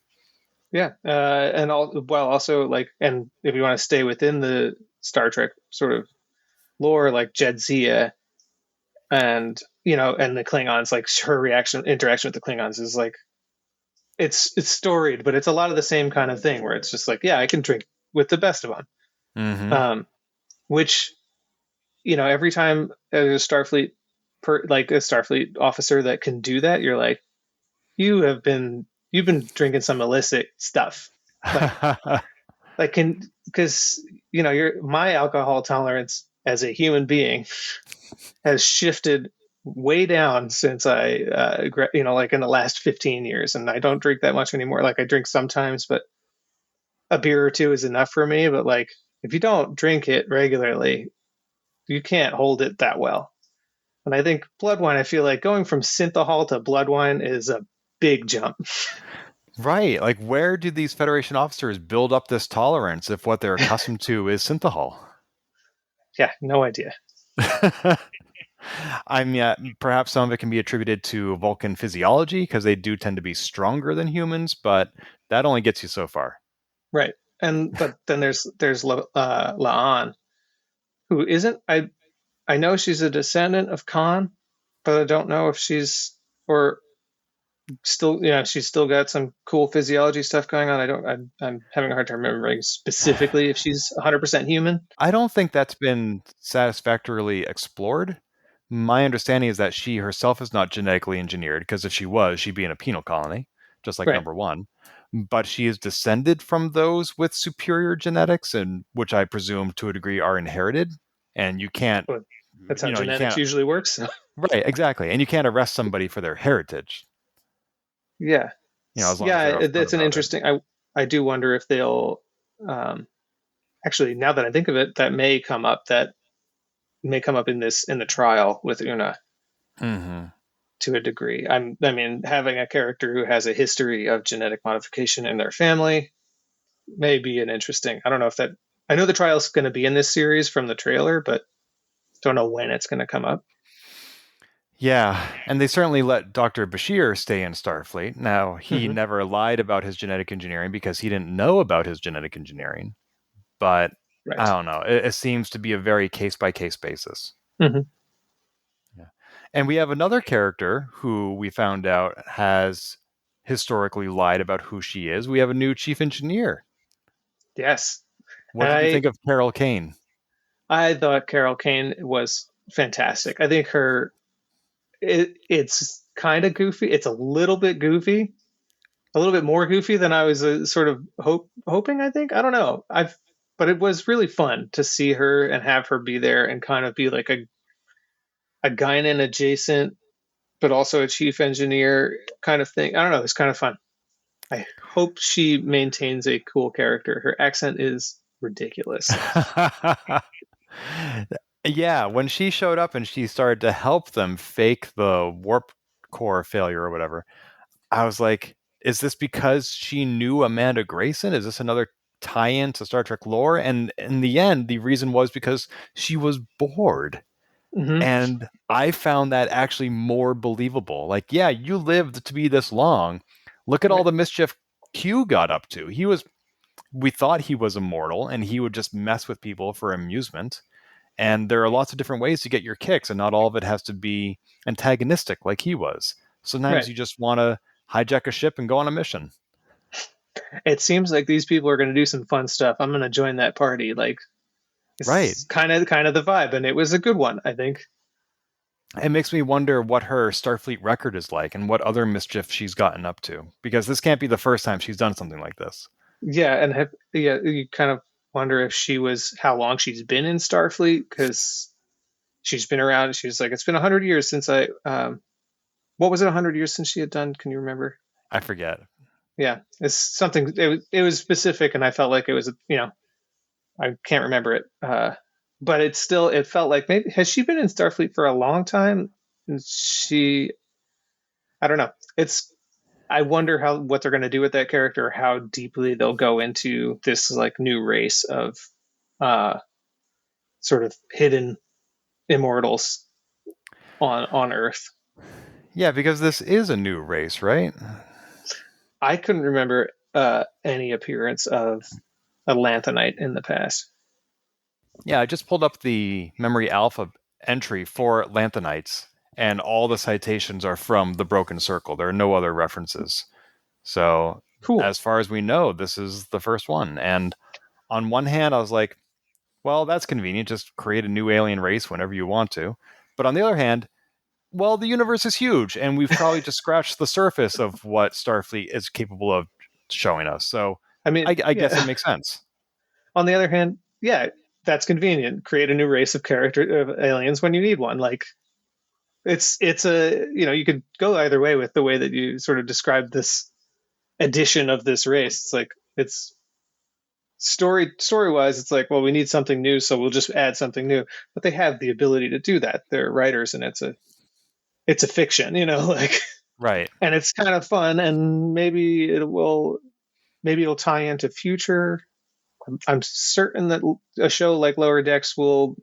Yeah. And also like, and if you want to stay within the Star Trek sort of lore, like Jadzia and, and the Klingons, like her interaction with the Klingons is like, it's storied, but it's a lot of the same kind of thing where it's just like, yeah, I can drink with the best of them. Which, every time there's a Starfleet like a Starfleet officer that can do that, you're like, you've been drinking some illicit stuff. Like can because your my alcohol tolerance as a human being has shifted way down since like in the last 15 years, and I don't drink that much anymore. Like I drink sometimes, but a beer or two is enough for me. But like if you don't drink it regularly, you can't hold it that well. And I think blood wine, I feel like going from synthahol to blood wine is a big jump. Right. Like, where do these Federation officers build up this tolerance if what they're accustomed to is synthahol? Yeah, no idea. Perhaps some of it can be attributed to Vulcan physiology because they do tend to be stronger than humans, but that only gets you so far. Right. But then there's La'an, who isn't. I know she's a descendant of Khan, but I don't know if she's or still. She's still got some cool physiology stuff going on. I'm having a hard time remembering specifically if she's 100% human. I don't think that's been satisfactorily explored. My understanding is that she herself is not genetically engineered, because if she was, she'd be in a penal colony, just like Right. number one. But she is descended from those with superior genetics, and which I presume to a degree are inherited. And you can't, But that's how you genetics can't, usually works. right, exactly. And you can't arrest somebody for their heritage, Yeah. as long as they're Yeah, upfront that's an about it. interesting. I do wonder if they'll um, actually. Now that I think of it, that may come up. That may come up in the trial with Una Mm-hmm. to a degree. I mean, having a character who has a history of genetic modification in their family may be an interesting. I don't know if that. I know the trial's going to be in this series from the trailer, but don't know when it's going to come up. Yeah, and they certainly let Dr. Bashir stay in Starfleet. Now, he Mm-hmm. never lied about his genetic engineering because he didn't know about his genetic engineering. But I Right. don't know. It seems to be a very case by case basis. Mm-hmm. Yeah. And we have another character who we found out has historically lied about who she is. We have a new chief engineer. Yes, What and did you think of Carol Kane? I thought Carol Kane was fantastic. I think it's kind of goofy. It's a little bit goofy, a little bit more goofy than I was sort of hoping. I think I don't know. But it was really fun to see her and have her be there and kind of be like a Guinan adjacent, but also a chief engineer kind of thing. I don't know. It's kind of fun. I hope she maintains a cool character. Her accent is ridiculous. Yeah, when she showed up and she started to help them fake the warp core failure or whatever, I was like, is this because she knew Amanda Grayson? Is this another tie-in to Star Trek lore? And in the end, the reason was because she was bored. Hmm. And I found that actually more believable. Like, yeah, you lived to be this long. Look at all Right. the mischief Q got up to. We thought he was immortal and he would just mess with people for amusement. And there are lots of different ways to get your kicks, and not all of it has to be antagonistic like he was. Sometimes Right. you just want to hijack a ship and go on a mission. It seems like these people are going to do some fun stuff. I'm going to join that party. Like Right. it's kind of the vibe, and it was a good one, I think. It makes me wonder what her Starfleet record is like and what other mischief she's gotten up to, because this can't be the first time she's done something like this. Yeah, and you kind of wonder if she was how long she's been in Starfleet because she's been around. She's like, it's been 100 years since I. What was it? 100 years since she had done? Can you remember? I forget. Yeah, it's something. It was specific, and I felt like it was. I can't remember it. But it felt like maybe has she been in Starfleet for a long time? And I don't know. I wonder what they're going to do with that character, how deeply they'll go into this like new race of uh, sort of hidden immortals on Earth. Yeah, because this is a new race, right? I couldn't remember any appearance of a Lanthanite in the past. Yeah, I just pulled up the Memory Alpha entry for Lanthanites, and all the citations are from the Broken Circle. There are no other references. So, Cool. as far as we know, this is the first one. And on one hand, I was like, well, that's convenient. Just create a new alien race whenever you want to. But on the other hand, well, the universe is huge, and we've probably just scratched the surface of what Starfleet is capable of showing us. So I mean, I guess it yeah. makes sense. On the other hand, yeah, that's convenient. Create a new race of character of aliens when you need one. Like it's a you could go either way with the way that you sort of describe this addition of this race. It's like it's story wise, it's like, well, we need something new, so we'll just add something new. But they have the ability to do that. They're writers, and it's a fiction, like, Right. and it's kind of fun, and maybe it'll tie into future. I'm certain that a show like Lower Decks will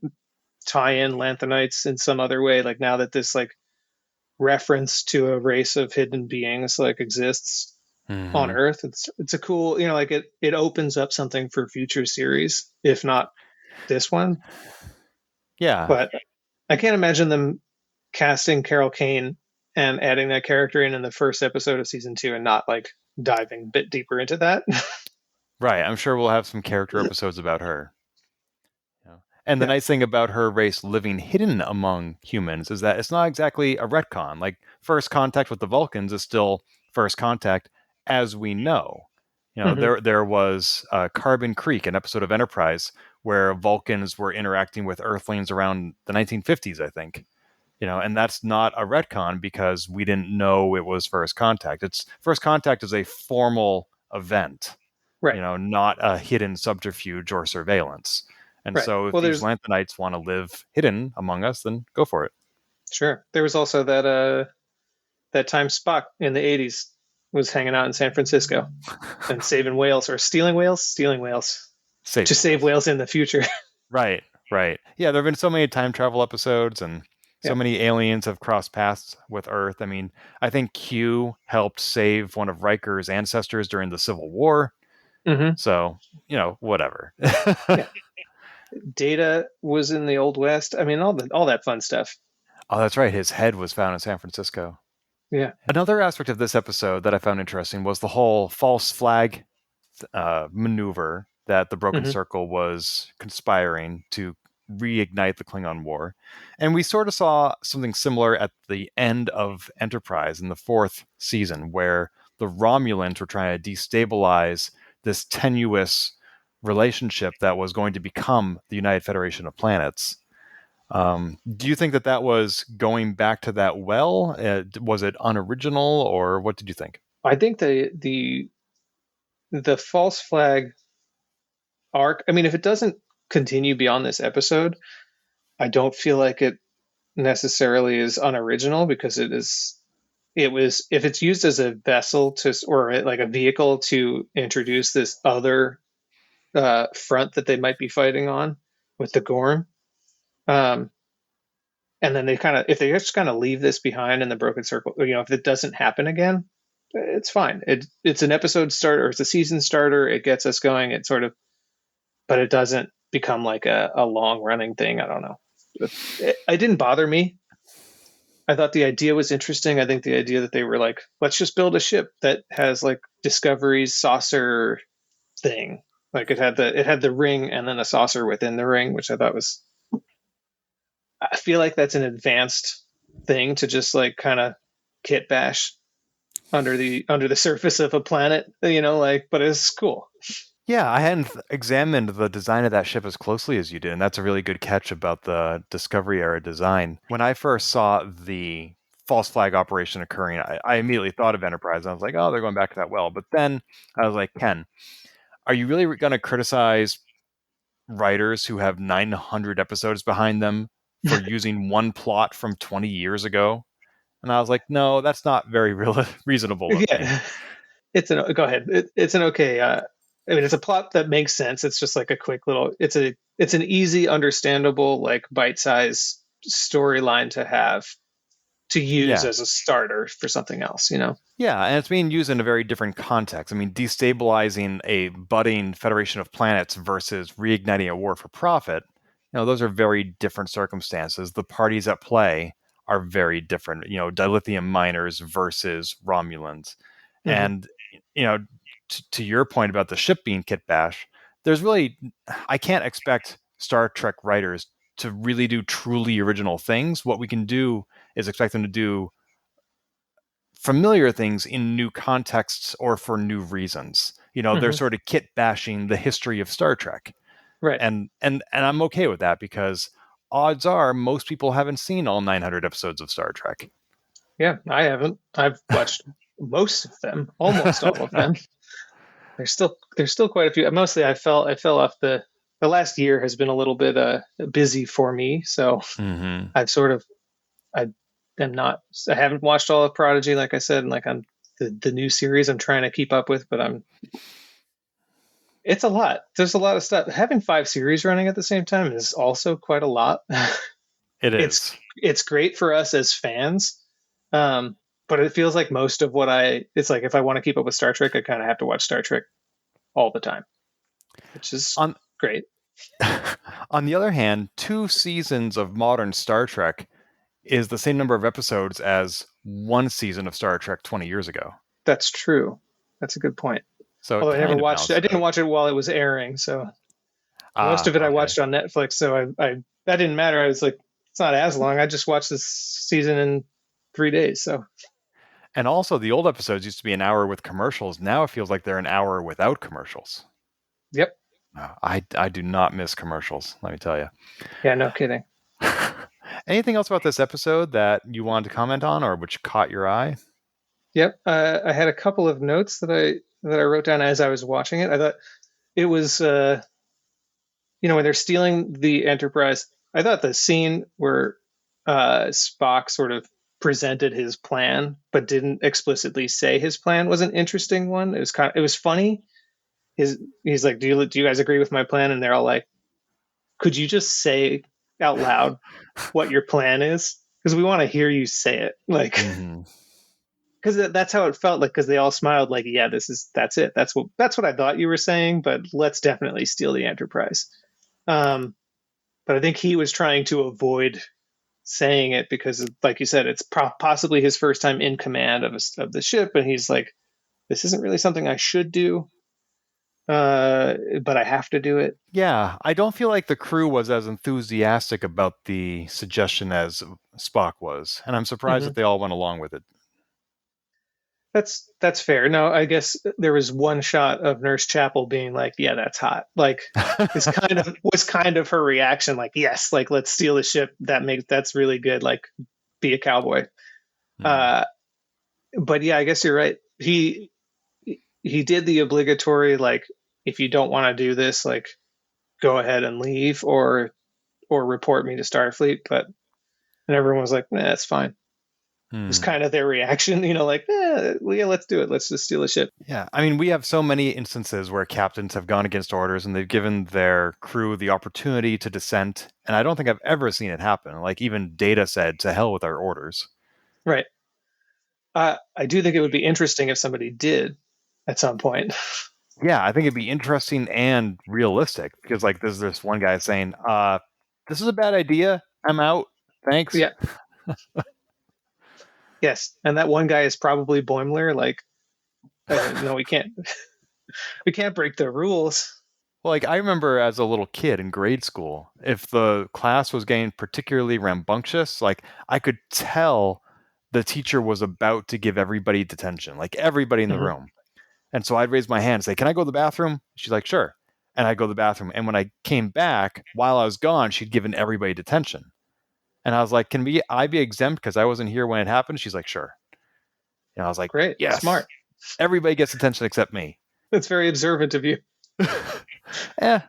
tie in Lanthanites in some other way. Like now that this like reference to a race of hidden beings like exists on Mm-hmm. Earth, it's a cool, like it opens up something for future series, if not this one. Yeah. But I can't imagine them casting Carol Kane and adding that character in the first episode of season 2 and not like diving a bit deeper into that. Right. I'm sure we'll have some character episodes about her. And the Yeah. nice thing about her race living hidden among humans is that it's not exactly a retcon. Like first contact with the Vulcans is still first contact as we know. Hmm. There was Carbon Creek, an episode of Enterprise, where Vulcans were interacting with Earthlings around the 1950s, I think. And that's not a retcon because we didn't know it was first contact. It's first contact is a formal event, Right. not a hidden subterfuge or surveillance. And Right. so if Well, these there's Lanthanites want to live hidden among us, then go for it. sure. There was also that time Spock in the 80s was hanging out in San Francisco and saving whales or stealing whales Save to save whales. whales in the future. Right, right. Yeah, there have been so many time travel episodes and so Yeah. many aliens have crossed paths with Earth. I mean, I think Q helped save one of Riker's ancestors during the Civil War. Hmm. So, whatever. Yeah. Data was in the Old West. I mean, all that fun stuff. Oh, that's right. His head was found in San Francisco. Yeah. Another aspect of this episode that I found interesting was the whole false flag maneuver that the Broken Hmm. Circle was conspiring to reignite the Klingon War. And we sort of saw something similar at the end of Enterprise in the 4th season, where the Romulans were trying to destabilize this tenuous relationship that was going to become the United Federation of Planets. Do you think that was going back to that well? Was it unoriginal, or what did you think? I think the false flag arc. I mean, if it doesn't continue beyond this episode, I don't feel like it necessarily is unoriginal because it was if it's used as a vessel to or like a vehicle to introduce this other front that they might be fighting on with the Gorn. Um, and then if they just kind of leave this behind in the Broken Circle, if it doesn't happen again, it's fine. It's an episode starter, or it's a season starter. It gets us going. It sort of, but it doesn't become like a long running thing. I don't know. It didn't bother me. I thought the idea was interesting. I think the idea that they were like, let's just build a ship that has like Discovery's saucer thing. Like it had the ring and then a saucer within the ring, which I thought was. I feel like that's an advanced thing to just like kind of kit bash under the surface of a planet, but it's cool. Yeah, I hadn't examined the design of that ship as closely as you did, and that's a really good catch about the Discovery era design. When I first saw the false flag operation occurring, I immediately thought of Enterprise. I was like, oh, they're going back to that well. But then I was like, Ken, are you really going to criticize writers who have 900 episodes behind them for using one plot from 20 years ago? And I was like, no, that's not very reasonable of me. Yeah, go ahead. It's an okay. I mean, it's a plot that makes sense. It's just like a quick little. It's an easy, understandable, like bite-size storyline to have to use Yeah. as a starter for something else. Yeah, and it's being used in a very different context. I mean, destabilizing a budding Federation of Planets versus reigniting a war for profit, those are very different circumstances. The parties at play are very different. Dilithium miners versus Romulans. Hmm. And, to your point about the ship being kit bash, I can't expect Star Trek writers to really do truly original things. What we can do is expect them to do familiar things in new contexts or for new reasons. They're sort of kit bashing the history of Star Trek. Right. And I'm okay with that because odds are most people haven't seen all 900 episodes of Star Trek. Yeah, I haven't. I've watched most of them, almost all of them. There's still quite a few. Mostly, I fell off the last year has been a little bit busy for me, so I've sort of I am not. I haven't watched all of Prodigy, like I said, and like I'm the new series I'm trying to keep up with, but it's a lot. There's a lot of stuff. Having 5 series running at the same time is also quite a lot. It is. It's great for us as fans. But it feels like most of it's like if I want to keep up with Star Trek, I kind of have to watch Star Trek all the time, which is great. On the other hand, 2 seasons of modern Star Trek is the same number of episodes as 1 season of Star Trek 20 years ago. That's true. That's a good point. So although I never watched it. I didn't watch it while it was airing, so most of it I watched on Netflix. So I that didn't matter. I was like, it's not as long. I just watched this season in 3 days. So. And also, the old episodes used to be an hour with commercials. Now it feels like they're an hour without commercials. Yep. I do not miss commercials, let me tell you. Yeah, no kidding. Anything else about this episode that you wanted to comment on or which caught your eye? Yep. I had a couple of notes that I wrote down as I was watching it. I thought it was, when they're stealing the Enterprise, I thought the scene where Spock sort of presented his plan but didn't explicitly say his plan was an interesting one. It was funny. He's like, do you guys agree with my plan? And they're all like, could you just say out loud what your plan is, because we want to hear you say it, like, because that's how it felt like, because they all smiled like, yeah, that's it, that's what I thought you were saying, but let's definitely steal the Enterprise. But I think he was trying to avoid saying it because, like you said, it's possibly his first time in command of the ship, and he's like, this isn't really something I should do, but I have to do it. Yeah, I don't feel like the crew was as enthusiastic about the suggestion as Spock was, and I'm surprised that they all went along with it. That's fair. No, I guess there was one shot of Nurse Chapel being like, yeah, that's hot. Like, was kind of her reaction, like, yes, like, let's steal the ship. That's really good. Like, be a cowboy. But yeah, I guess you're right. He did the obligatory, like, if you don't want to do this, like, go ahead and leave or report me to Starfleet. And everyone was like, nah, that's fine. It was kind of their reaction, like, yeah, let's do it. Let's just steal a ship. Yeah, I mean, we have so many instances where captains have gone against orders and they've given their crew the opportunity to dissent. And I don't think I've ever seen it happen. Like, even Data said, to hell with our orders. Right. I do think it would be interesting if somebody did at some point. Yeah, I think it'd be interesting and realistic because, like, there's this one guy saying, this is a bad idea. I'm out. Thanks. Yeah. Yes, and that one guy is probably Boimler. Like, we can't break the rules. Well, like, I remember as a little kid in grade school, if the class was getting particularly rambunctious, like, I could tell the teacher was about to give everybody detention, like everybody in the room. And so I'd raise my hand and say, can I go to the bathroom? She's like, sure. And I'd go to the bathroom. And when I came back, while I was gone, she'd given everybody detention. And I was like, can I be exempt because I wasn't here when it happened? She's like, sure. And I was like, great, yes, smart. Everybody gets attention except me. That's very observant of you. Yeah.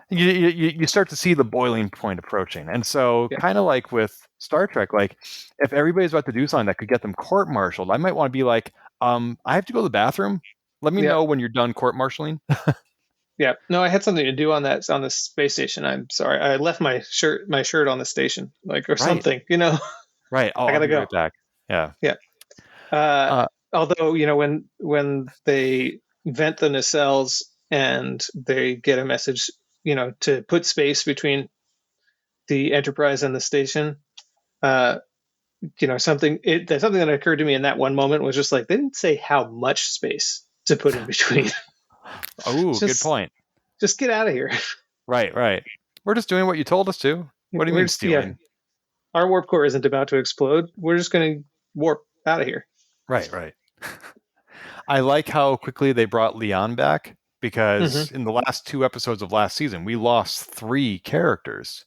You start to see the boiling point approaching. And so kind of like with Star Trek, like, if everybody's about to do something that could get them court-martialed, I might want to be like, I have to go to the bathroom. Let me know when you're done court-martialing. Yeah. No, I had something to do on the space station. I'm sorry. I left my shirt on the station, like, or something, Right. Oh, I gotta go right back. Yeah. Yeah. Although, when they vent the nacelles and they get a message, to put space between the Enterprise and the station, something that occurred to me in that one moment was just like, they didn't say how much space to put in between. Oh, good point. Just get out of here. Right. We're just doing what you told us to. What do you mean stealing? our warp core isn't about to explode. We're just going to warp out of here. Right. I like how quickly they brought Leon back, because in the last 2 episodes of last season, we lost 3 characters.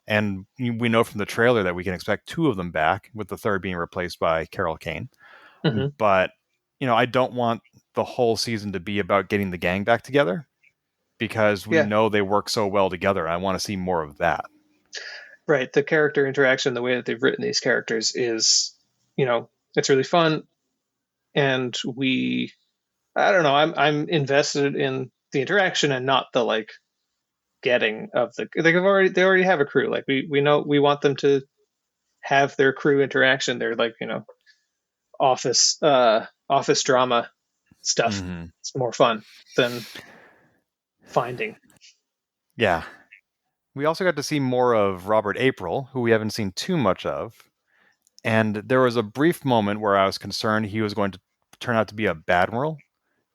And we know from the trailer that we can expect 2 of them back, with the third being replaced by Carol Kane. Mm-hmm. But, I don't want the whole season to be about getting the gang back together, because we know they work so well together. I want to see more of that. Right. The character interaction, the way that they've written these characters is, it's really fun. And I don't know, I'm invested in the interaction and not the like getting of the, they already have a crew. Like we know we want them to have their crew interaction. They're like, office drama stuff. Mm-hmm. It's more fun than finding. Yeah. We also got to see more of Robert April, who we haven't seen too much of. And there was a brief moment where I was concerned he was going to turn out to be a badmiral,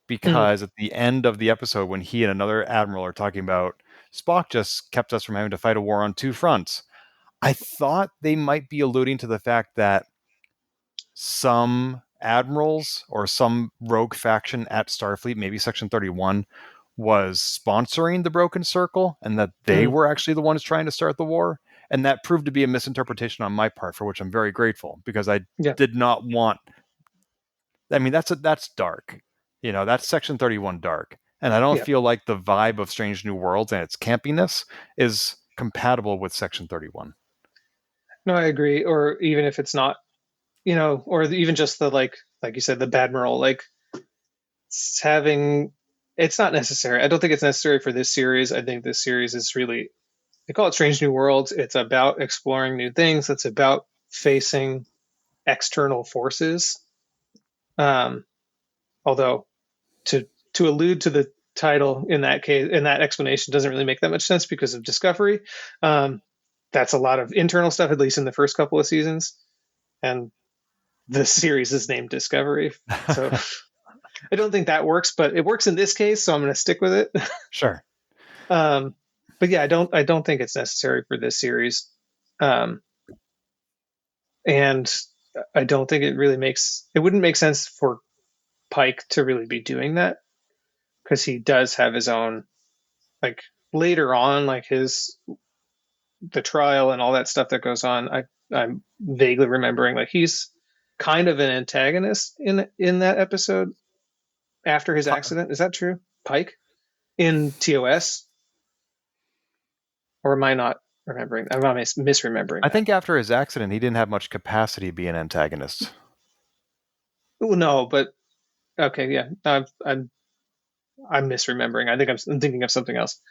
because at the end of the episode, when he and another admiral are talking about Spock just kept us from having to fight a war on 2 fronts, I thought they might be alluding to the fact that some admirals or some rogue faction at Starfleet, maybe Section 31, was sponsoring the Broken Circle, and that they were actually the ones trying to start the war. And that proved to be a misinterpretation on my part, for which I'm very grateful, because I did not want... I mean, that's dark. That's Section 31 dark. And I don't feel like the vibe of Strange New Worlds and its campiness is compatible with Section 31. No, I agree. Or even if it's not, or even just the like you said, the badmiral, like it's not necessary. I don't think it's necessary for this series. I think this series is really, they call it Strange New Worlds. It's about exploring new things. It's about facing external forces. Although to allude to the title in that case, in that explanation, doesn't really make that much sense because of Discovery. That's a lot of internal stuff, at least in the first couple of seasons. And the series is named Discovery. So I don't think that works, but it works in this case, so I'm going to stick with it. Sure. But yeah, I don't think it's necessary for this series. And I don't think it wouldn't make sense for Pike to really be doing that, because he does have his own, like later on, like the trial and all that stuff that goes on. I'm vaguely remembering like he's kind of an antagonist in that episode after his accident. Is that true? Pike in TOS? Or am I not remembering? I'm not misremembering. I think after his accident, he didn't have much capacity to be an antagonist. Well, no, but okay, yeah. I'm misremembering. I think I'm thinking of something else.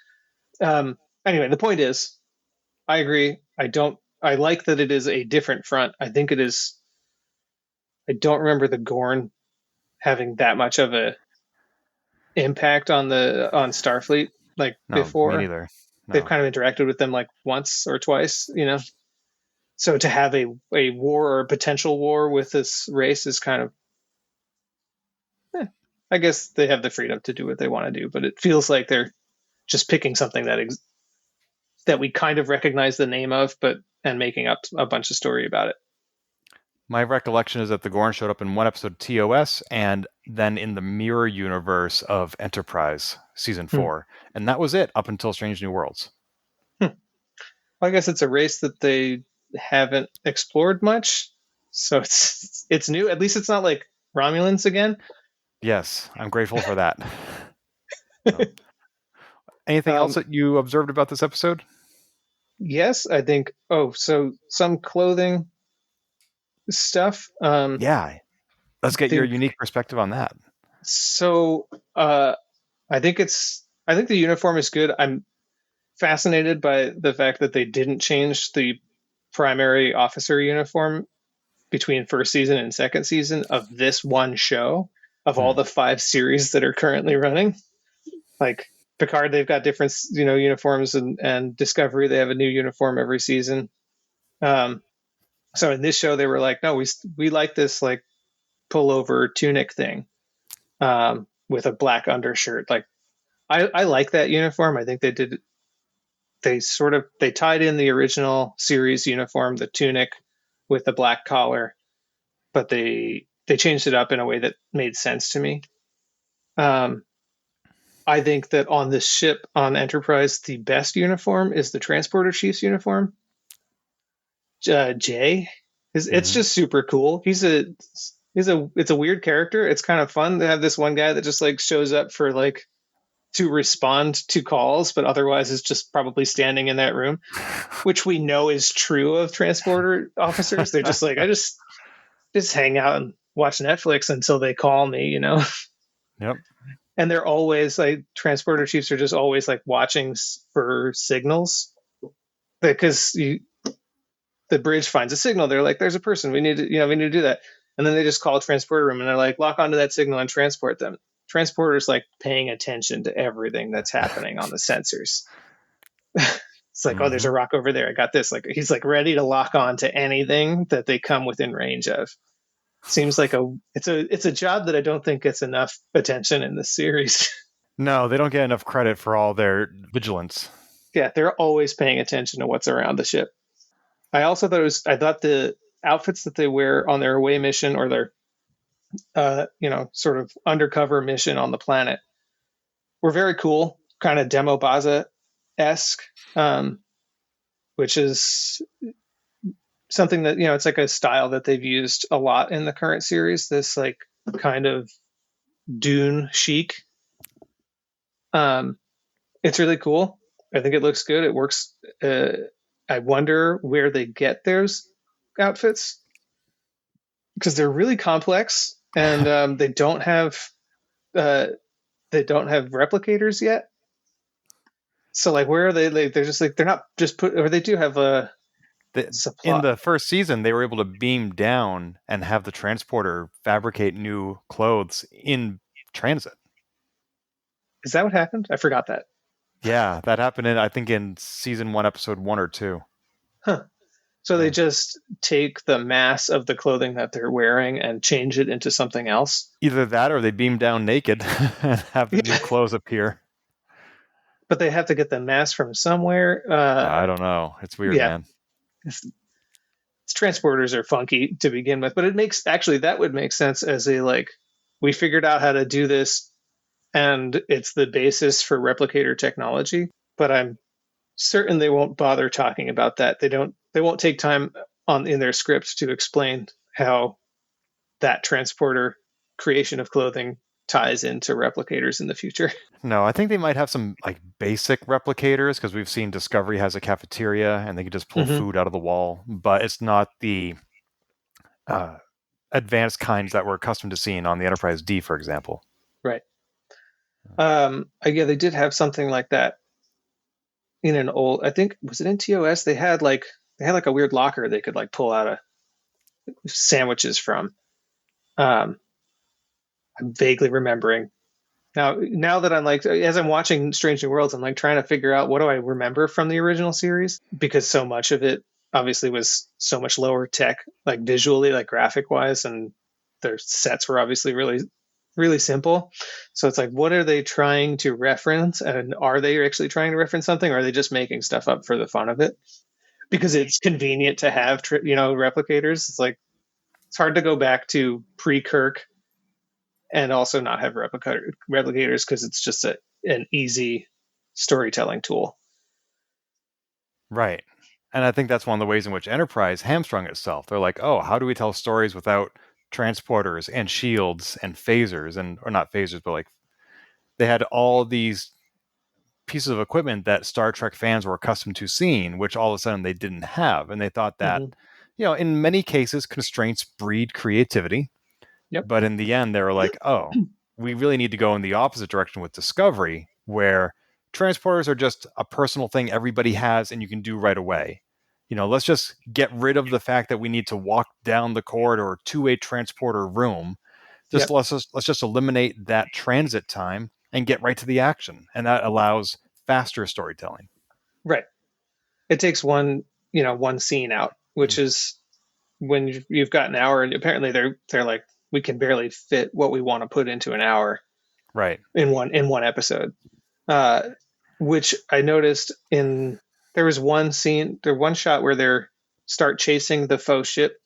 Anyway, the point is, I agree. I like that it is a different front. I think it is. I don't remember the Gorn having that much of a impact on Starfleet before. Me neither. No. They've kind of interacted with them like once or twice, So to have a war or a potential war with this race is kind of, I guess they have the freedom to do what they want to do, but it feels like they're just picking something that we kind of recognize the name of, and making up a bunch of story about it. My recollection is that the Gorn showed up in one episode of TOS, and then in the mirror universe of Enterprise season 4, and that was it up until Strange New Worlds. Well, I guess it's a race that they haven't explored much, so it's new. At least it's not like Romulans again. Yes, I'm grateful for that. Anything else that you observed about this episode? Yes, I think. So some clothing stuff. Yeah, let's get your unique perspective on that. So I think the uniform is good. I'm fascinated by the fact that they didn't change the primary officer uniform between first season and second season of this one show, of all the 5 series that are currently running. Like Picard, they've got different uniforms, and Discovery, they have a new uniform every season. So in this show, they were like, no, we like this like pullover tunic thing with a black undershirt. Like I like that uniform. I think they did they tied in the original series uniform, the tunic with the black collar, but they changed it up in a way that made sense to me. I think that on this ship on Enterprise, the best uniform is the transporter chief's uniform. Jay, it's just super cool. It's a weird character. It's kind of fun to have this one guy that just like shows up for like to respond to calls, but otherwise is just probably standing in that room, which we know is true of transporter officers. They're just like, I just hang out and watch Netflix until they call me, you know? Yep. And they're always like, transporter chiefs are just always like watching for signals because the bridge finds a signal. They're like, there's a person. We need to do that. And then they just call a transporter room and they're like, lock onto that signal and transport them. Transporter's like paying attention to everything that's happening on the sensors. It's like, oh, there's a rock over there. I got this. Like he's like ready to lock on to anything that they come within range of. Seems like it's a job that I don't think gets enough attention in this series. No, they don't get enough credit for all their vigilance. Yeah, they're always paying attention to what's around the ship. I also thought the outfits that they wear on their away mission or their sort of undercover mission on the planet were very cool, kind of Demo Baza-esque, which is something that, it's like a style that they've used a lot in the current series, this like kind of dune chic. It's really cool. I think it looks good. It works. I wonder where they get those outfits because they're really complex and they don't have replicators yet. So like, where are they? They're just like, they're not just put, or they do have a supply. In the first season, they were able to beam down and have the transporter fabricate new clothes in transit. Is that what happened? I forgot that. Yeah, that happened I think in season 1, episode 1 or 2. Huh. So they just take the mass of the clothing that they're wearing and change it into something else? Either that or they beam down naked and have the new clothes appear. But they have to get the mass from somewhere. I don't know. It's weird, man. Transporters are funky to begin with, but that would make sense as a like, we figured out how to do this and it's the basis for replicator technology, but I'm certain they won't bother talking about that. They won't take time in their script to explain how that transporter creation of clothing ties into replicators in the future. No, I think they might have some like basic replicators because we've seen Discovery has a cafeteria and they can just pull food out of the wall, but it's not the advanced kinds that we're accustomed to seeing on the Enterprise D, for example. Right. They did have something like that in an old, I think, was it in TOS? They had like a weird locker they could like pull out sandwiches from. I'm vaguely remembering. Now that I'm like, as I'm watching Strange New Worlds, I'm like trying to figure out what do I remember from the original series, because so much of it obviously was so much lower tech, like visually, like graphic wise, and their sets were obviously really, really simple. So it's like, what are they trying to reference? And are they actually trying to reference something? Or are they just making stuff up for the fun of it? Because it's convenient to have, replicators. It's like, it's hard to go back to pre-Kirk and also not have replicators because it's just an easy storytelling tool. Right. And I think that's one of the ways in which Enterprise hamstrung itself. They're like, oh, how do we tell stories without transporters and shields and phasers or not phasers, but like they had all these pieces of equipment that Star Trek fans were accustomed to seeing, which all of a sudden they didn't have. And they thought that, in many cases, constraints breed creativity. Yep. But in the end, they were like, oh, we really need to go in the opposite direction with Discovery, where transporters are just a personal thing everybody has and you can do right away. Let's just get rid of the fact that we need to walk down the corridor to a transporter room. Let's just eliminate that transit time and get right to the action. And that allows faster storytelling. Right. It takes one scene out, which is when you've got an hour, and apparently they're like, we can barely fit what we want to put into an hour, right? In one episode, which I noticed in there was one scene, one shot where they're start chasing the faux ship,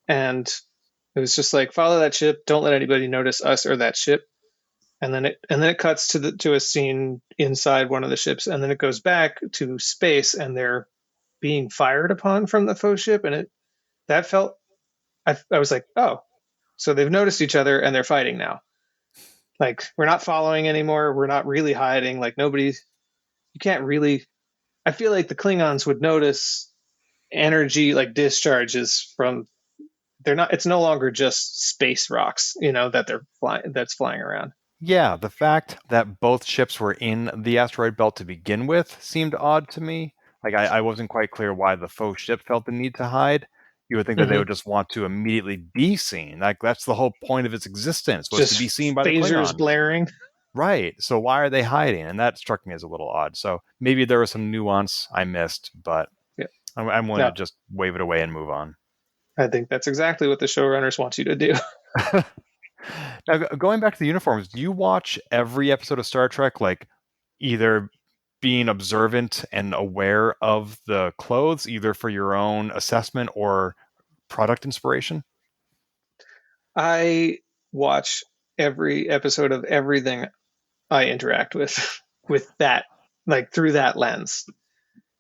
and it was just like, follow that ship, don't let anybody notice us or that ship. And then it cuts to a scene inside one of the ships, and then it goes back to space, and they're being fired upon from the faux ship, and that felt, I was like, oh, so they've noticed each other and they're fighting now. Like, we're not following anymore, we're not really hiding. Like, you can't really. I feel like the Klingons would notice energy like discharges from. They're not. It's no longer just space rocks, that that's flying around. Yeah, the fact that both ships were in the asteroid belt to begin with seemed odd to me. Like, I wasn't quite clear why the faux ship felt the need to hide. You would think that they Mm-hmm. would just want to immediately be seen. Like, that's the whole point of its existence, was to be seen Just by the phasers Klingons. blaring. Right. So why are they hiding? And that struck me as a little odd. So maybe there was some nuance I missed, but Yeah. I'm willing No, to just wave it away and move on. I think that's exactly what the showrunners want you to do. Now, going back to the uniforms, do you watch every episode of Star Trek, like, either being observant and aware of the clothes, either for your own assessment or product inspiration? I watch every episode of everything I interact with that, like through that lens,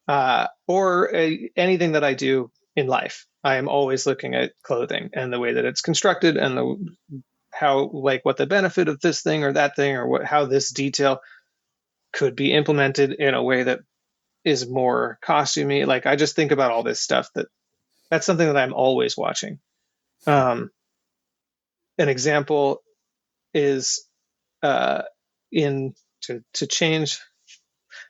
or anything that I do in life. I am always looking at clothing and the way that it's constructed, and what the benefit of this thing or that thing, or how this detail could be implemented in a way that is more costumey. Like, I just think about all this stuff. That's something that I'm always watching. Um, an example is uh, in to change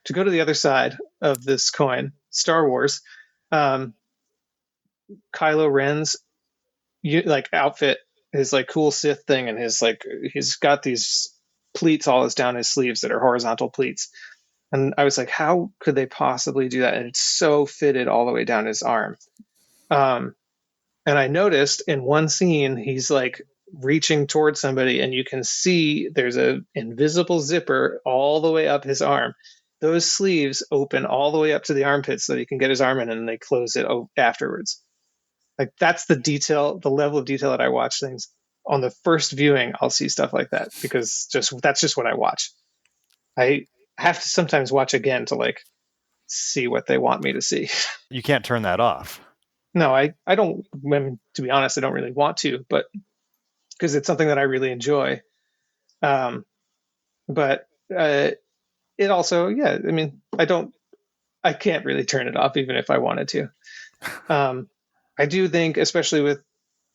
to go to the other side of this coin, Star Wars. Um, Kylo Ren's like outfit, his like cool Sith thing, and his like he's got these pleats all down his sleeves that are horizontal pleats. And I was like, how could they possibly do that? And it's so fitted all the way down his arm. Um, and I noticed in one scene, he's like reaching towards somebody, and you can see there's a invisible zipper all the way up his arm. Those sleeves open all the way up to the armpits so that he can get his arm in, and they close it afterwards. Like, that's the level of detail that I watch things. On the first viewing, I'll see stuff like that because that's just what I watch. I have to sometimes watch again to like see what they want me to see. You can't turn that off. No, I don't. To be honest, I don't really want to, but because it's something that I really enjoy. Um, but it also, yeah, I mean, I can't really turn it off even if I wanted to. I do think, especially with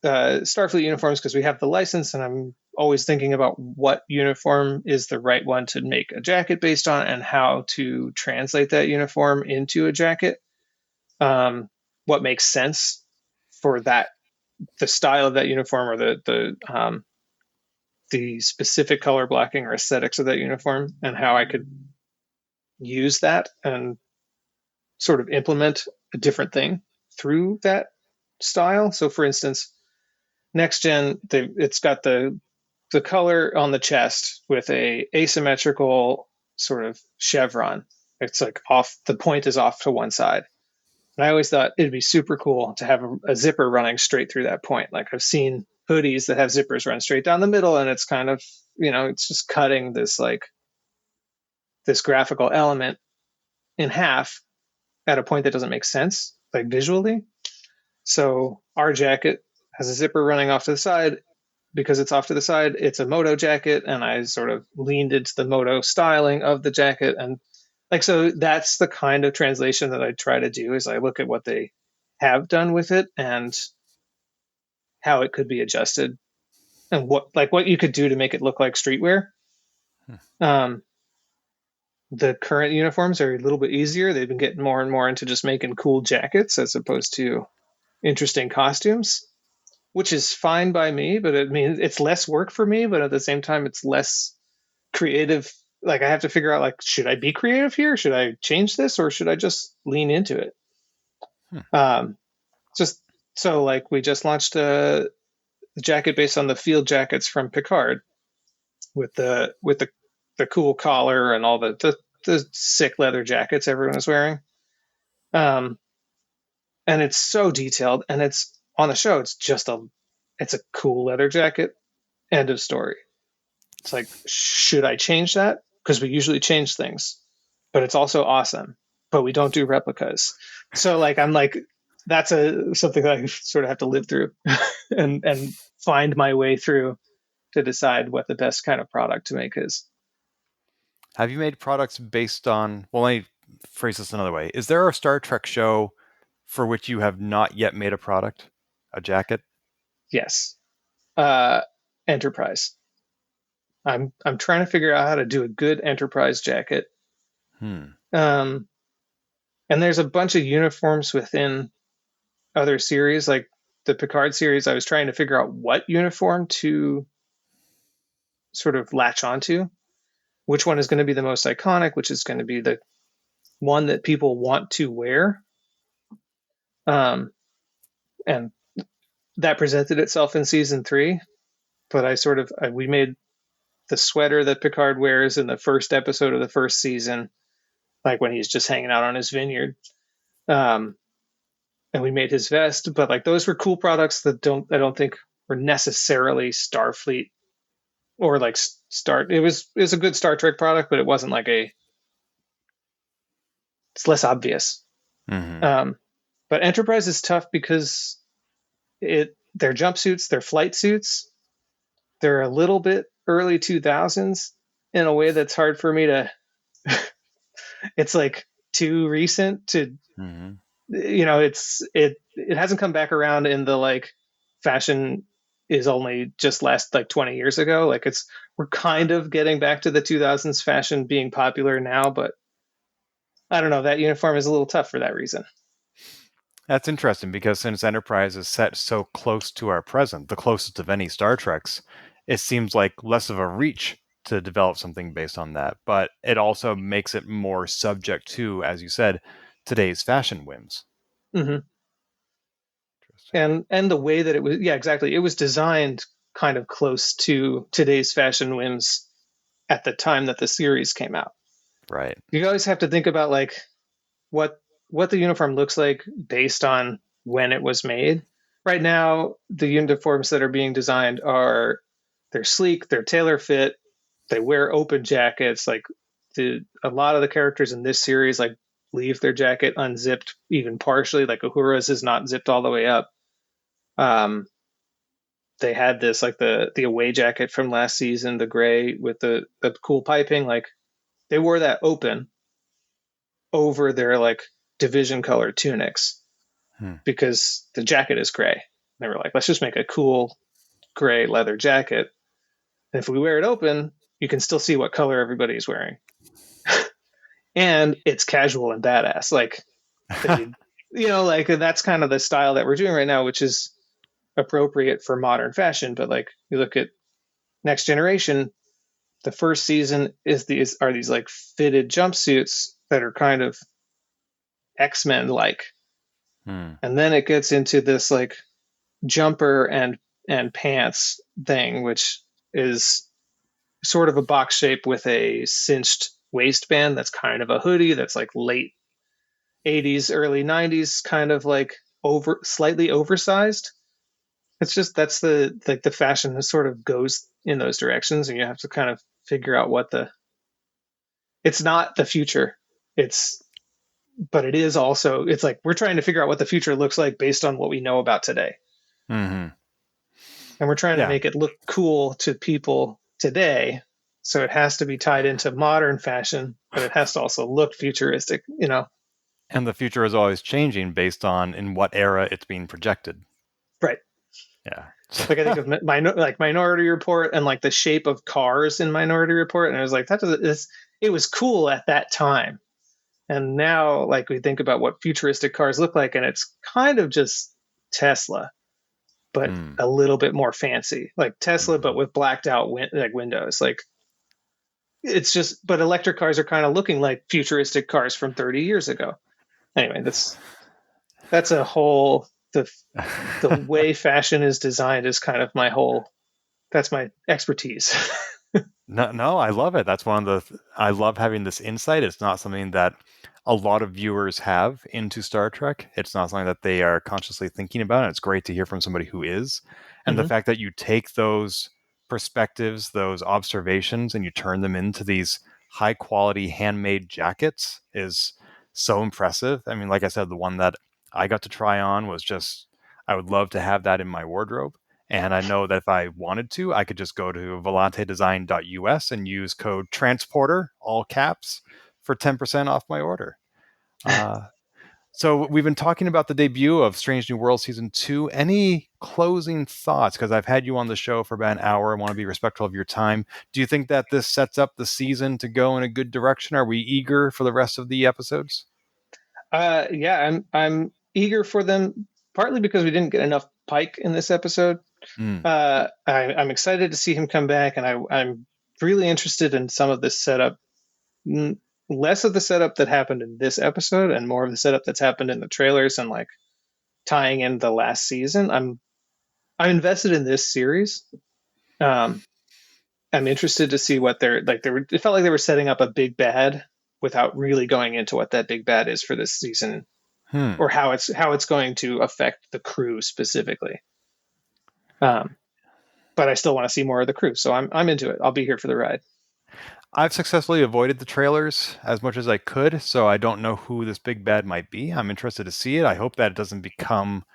Starfleet uniforms, because we have the license, and I'm always thinking about what uniform is the right one to make a jacket based on, and how to translate that uniform into a jacket. What makes sense for that, the style of that uniform, or the specific color blocking or aesthetics of that uniform, and how I could use that and sort of implement a different thing through that style. So, for instance, next gen, it's got the color on the chest with a asymmetrical sort of chevron. It's like off, the point is off to one side. And I always thought it'd be super cool to have a zipper running straight through that point. Like, I've seen hoodies that have zippers run straight down the middle, and it's kind of, it's just cutting this graphical element in half at a point that doesn't make sense, like visually. So our jacket has a zipper running off to the side. Because it's off to the side, it's a moto jacket, and I sort of leaned into the moto styling of the jacket. And like, so that's the kind of translation that I try to do, is I look at what they have done with it and how it could be adjusted, and what you could do to make it look like streetwear. The current uniforms are a little bit easier. They've been getting more and more into just making cool jackets as opposed to interesting costumes, which is fine by me, but I mean, it's less work for me, but at the same time, it's less creative. Like, I have to figure out, like, should I be creative here? Should I change this, or should I just lean into it? Just so, like, we just launched a jacket based on the field jackets from Picard, with the cool collar and all the sick leather jackets everyone is wearing. Um, and it's so detailed, and it's on the show. It's a cool leather jacket. End of story. It's like, should I change that? Because we usually change things, but it's also awesome. But we don't do replicas. So like, I'm like, that's something that I sort of have to live through and find my way through to decide what the best kind of product to make is. Have you made products based on, well, let me phrase this another way. Is there a Star Trek show for which you have not yet made a product, a jacket? Yes. Enterprise. I'm trying to figure out how to do a good Enterprise jacket. Um, and there's a bunch of uniforms within other series, like the Picard series. I was trying to figure out what uniform to sort of latch onto, which one is going to be the most iconic, which is going to be the one that people want to wear. And that presented itself in season 3. But we made the sweater that Picard wears in the first episode of the first season, like when he's just hanging out on his vineyard. And we made his vest, but like those were cool products that I don't think were necessarily Starfleet or like it was a good Star Trek product, but it wasn't like it's less obvious. Mm-hmm. But Enterprise is tough because their jumpsuits, their flight suits, they're a little bit early 2000s in a way that's hard for me to it's like too recent to it hasn't come back around in the like fashion is only just last like 20 years ago. Like we're kind of getting back to the 2000s fashion being popular now, but I don't know, that uniform is a little tough for that reason. That's interesting because since Enterprise is set so close to our present, the closest of any Star Treks, it seems like less of a reach to develop something based on that. But it also makes it more subject to, as you said, today's fashion whims. Mm-hmm. And the way that it was, yeah, exactly. It was designed kind of close to today's fashion whims at the time that the series came out. Right. You always have to think about like what the uniform looks like based on when it was made. Right now, the uniforms that are being designed they're sleek, they're tailor fit, they wear open jackets. Like a lot of the characters in this series like leave their jacket unzipped even partially. Like Uhura's is not zipped all the way up. They had this like the away jacket from last season, the gray with the cool piping. Like they wore that open over their like division color tunics because the jacket is gray. They were like, let's just make a cool gray leather jacket. And if we wear it open, you can still see what color everybody's wearing. And it's casual and badass. Like, like that's kind of the style that we're doing right now, which is appropriate for modern fashion. But like you look at Next Generation, the first season are these like fitted jumpsuits that are kind of X-Men like. And then it gets into this like jumper and pants thing, which is sort of a box shape with a cinched waistband that's kind of a hoodie that's like late 80s, early 90s, kind of like slightly oversized. It's just that's the fashion that sort of goes in those directions, and you have to kind of figure out it's not the future. But it is also, it's like we're trying to figure out what the future looks like based on what we know about today. Mm-hmm. And we're trying to make it look cool to people today. So it has to be tied into modern fashion, but it has to also look futuristic, And the future is always changing based on in what era it's being projected. Right. Yeah. Like I think of Minority Report and like the shape of cars in Minority Report. And I was like, it was cool at that time. And now, like, we think about what futuristic cars look like, and it's kind of just Tesla, but a little bit more fancy, like Tesla, but with blacked out windows. Like, it's just, but electric cars are kind of looking like futuristic cars from 30 years ago. Anyway, that's a whole the way fashion is designed is kind of that's my expertise. No, I love it. That's one of I love having this insight. It's not something that a lot of viewers have into Star Trek. It's not something that they are consciously thinking about, and it's great to hear from somebody who is. And the Hmm. fact that you take those perspectives, those observations, and you turn them into these high quality handmade jackets is so impressive. I mean, like I said, the one that I got to try on was just, I would love to have that in my wardrobe. And I know that if I wanted to, I could just go to volantedesign.us and use code transporter, all caps, for 10% off my order. Uh, so we've been talking about the debut of Strange New World Season 2. Any closing thoughts? Because I've had you on the show for about an hour. I want to be respectful of your time. Do you think that this sets up the season to go in a good direction? Are we eager for the rest of the episodes? Yeah, I'm eager for them, partly because we didn't get enough Pike in this episode. Mm. I'm excited to see him come back, and I'm really interested in some of this setup. Less of the setup that happened in this episode, and more of the setup that's happened in the trailers and like tying in the last season. I'm invested in this series. Um, I'm interested to see what they're like. It felt like they were setting up a big bad without really going into what that big bad is for this season, Hmm. or how it's going to affect the crew specifically. Um, but I still want to see more of the crew, so I'm into it. I'll be here for the ride. I've successfully avoided the trailers as much as I could, so I don't know who this big bad might be. I'm interested to see it. I hope that it doesn't become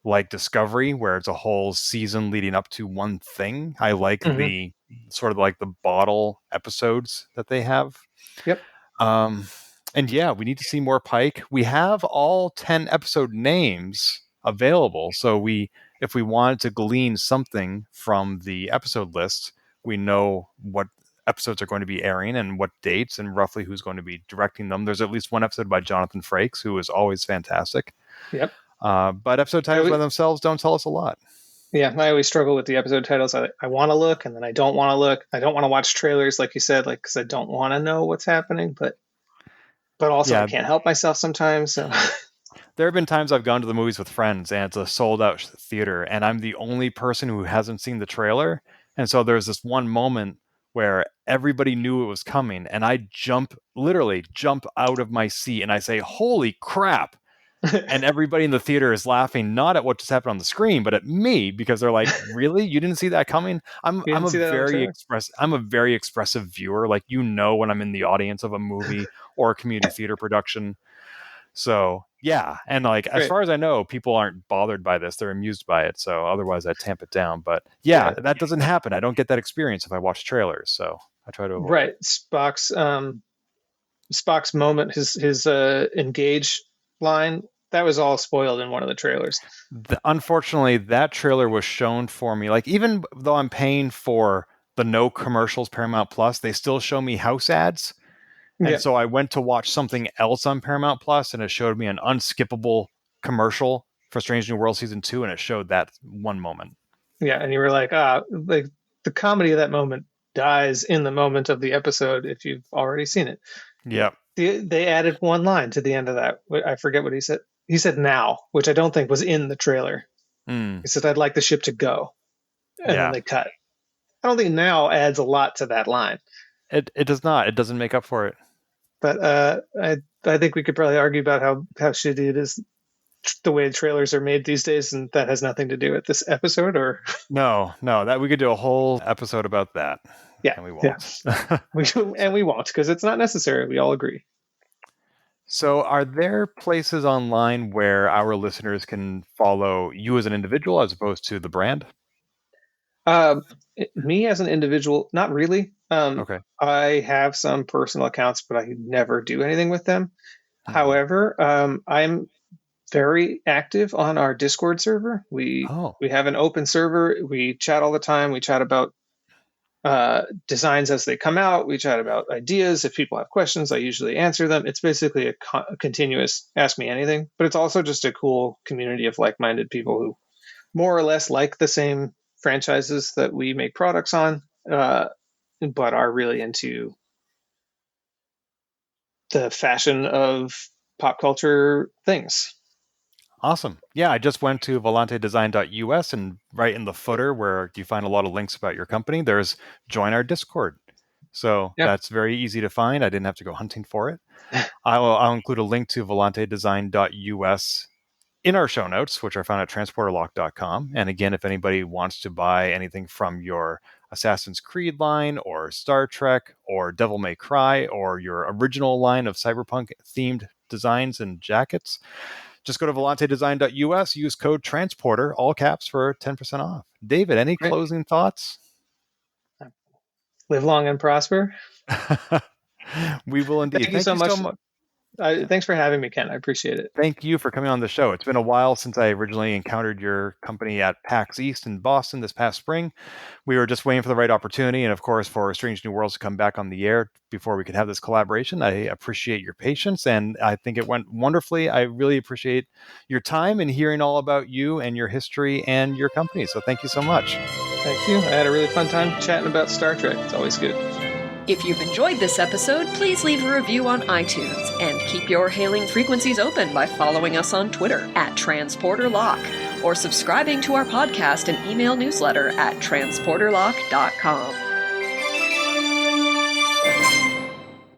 like Discovery, where it's a whole season leading up to one thing. I like Hmm. the sort of like the bottle episodes that they have. Yep. Um, and yeah, we need to see more Pike. We have all 10 episode names available. So if we wanted to glean something from the episode list, we know what episodes are going to be airing and what dates and roughly who's going to be directing them. There's at least one episode by Jonathan Frakes, who is always fantastic. Yep. But episode I titles by themselves don't tell us a lot. Yeah, I always struggle with the episode titles. I want to look, and then I don't want to look. I don't want to watch trailers, like you said, like because I don't want to know what's happening. But also I Yeah, can't help myself sometimes. So there have been times I've gone to the movies with friends and it's a sold out theater, and I'm the only person who hasn't seen the trailer. And so there's this one moment where everybody knew it was coming, and I literally jump out of my seat and I say, "Holy crap!" And everybody in the theater is laughing, not at what just happened on the screen, but at me, because they're like, "Really? You didn't see that coming?" you didn't see that on the trailer. I'm a very expressive viewer. Like, when I'm in the audience of a movie or a community theater production. So yeah, and like as Great. far as I know, people aren't bothered by this; they're amused by it. So otherwise, I'd tamp it down. But yeah, Yeah. that doesn't happen. I don't get that experience if I watch trailers, so I try to avoid it. Right. Spock's moment, his engage line, that was all spoiled in one of the trailers. Unfortunately, that trailer was shown for me. Like, even though I'm paying for the no commercials Paramount Plus, they still show me house ads. And Yeah. so I went to watch something else on Paramount Plus, and it showed me an unskippable commercial for Strange New World Season 2, and it showed that one moment. Yeah. And you were like the comedy of that moment dies in the moment of the episode if you've already seen it. Yep. They added one line to the end of that. I forget what he said. He said now, which I don't think was in the trailer. Mm. He said, I'd like the ship to go. And then Yeah. they cut. I don't think now adds a lot to that line. It does not. It doesn't make up for it. But I think we could probably argue about how shitty it is the way trailers are made these days, and that has nothing to do with this episode. Or No, that we could do a whole episode about that, yeah, and we yeah, won't. we won't because it's not necessary. We all agree. So, are there places online where our listeners can follow you as an individual as opposed to the brand? Um, Me as an individual, not really. Okay. I have some personal accounts, but I never do anything with them. Mhm. However, I'm very active on our Discord server. Oh, We have an open server. We chat all the time. We chat about designs as they come out. We chat about ideas. If people have questions, I usually answer them. It's basically a continuous ask me anything, but it's also just a cool community of like-minded people who more or less like the same franchises that we make products on, but are really into the fashion of pop culture things. awesome. Yeah, I just went to volantedesign.us, and right in the footer where you find a lot of links about your company, there's join our Discord. So Yeah. that's very easy to find. I didn't have to go hunting for it. I'll include a link to volantedesign.us in our show notes, which are found at transporterlock.com. And again, if anybody wants to buy anything from your Assassin's Creed line or Star Trek or Devil May Cry or your original line of cyberpunk themed designs and jackets, just go to volantedesign.us, use code transporter, all caps, for 10% off. David, any Great. closing thoughts? Live long and prosper. We will indeed. Thank you so much. Thanks for having me, Ken. I appreciate it. Thank you for coming on the show. It's been a while since I originally encountered your company at PAX East in Boston this past spring. We were just waiting for the right opportunity and, of course, for Strange New Worlds to come back on the air before we could have this collaboration. I appreciate your patience, and I think it went wonderfully. I really appreciate your time and hearing all about you and your history and your company. So thank you so much. Thank you. I had a really fun time chatting about Star Trek. It's always good. If you've enjoyed this episode, please leave a review on iTunes and keep your hailing frequencies open by following us on Twitter at TransporterLock or subscribing to our podcast and email newsletter at transporterlock.com.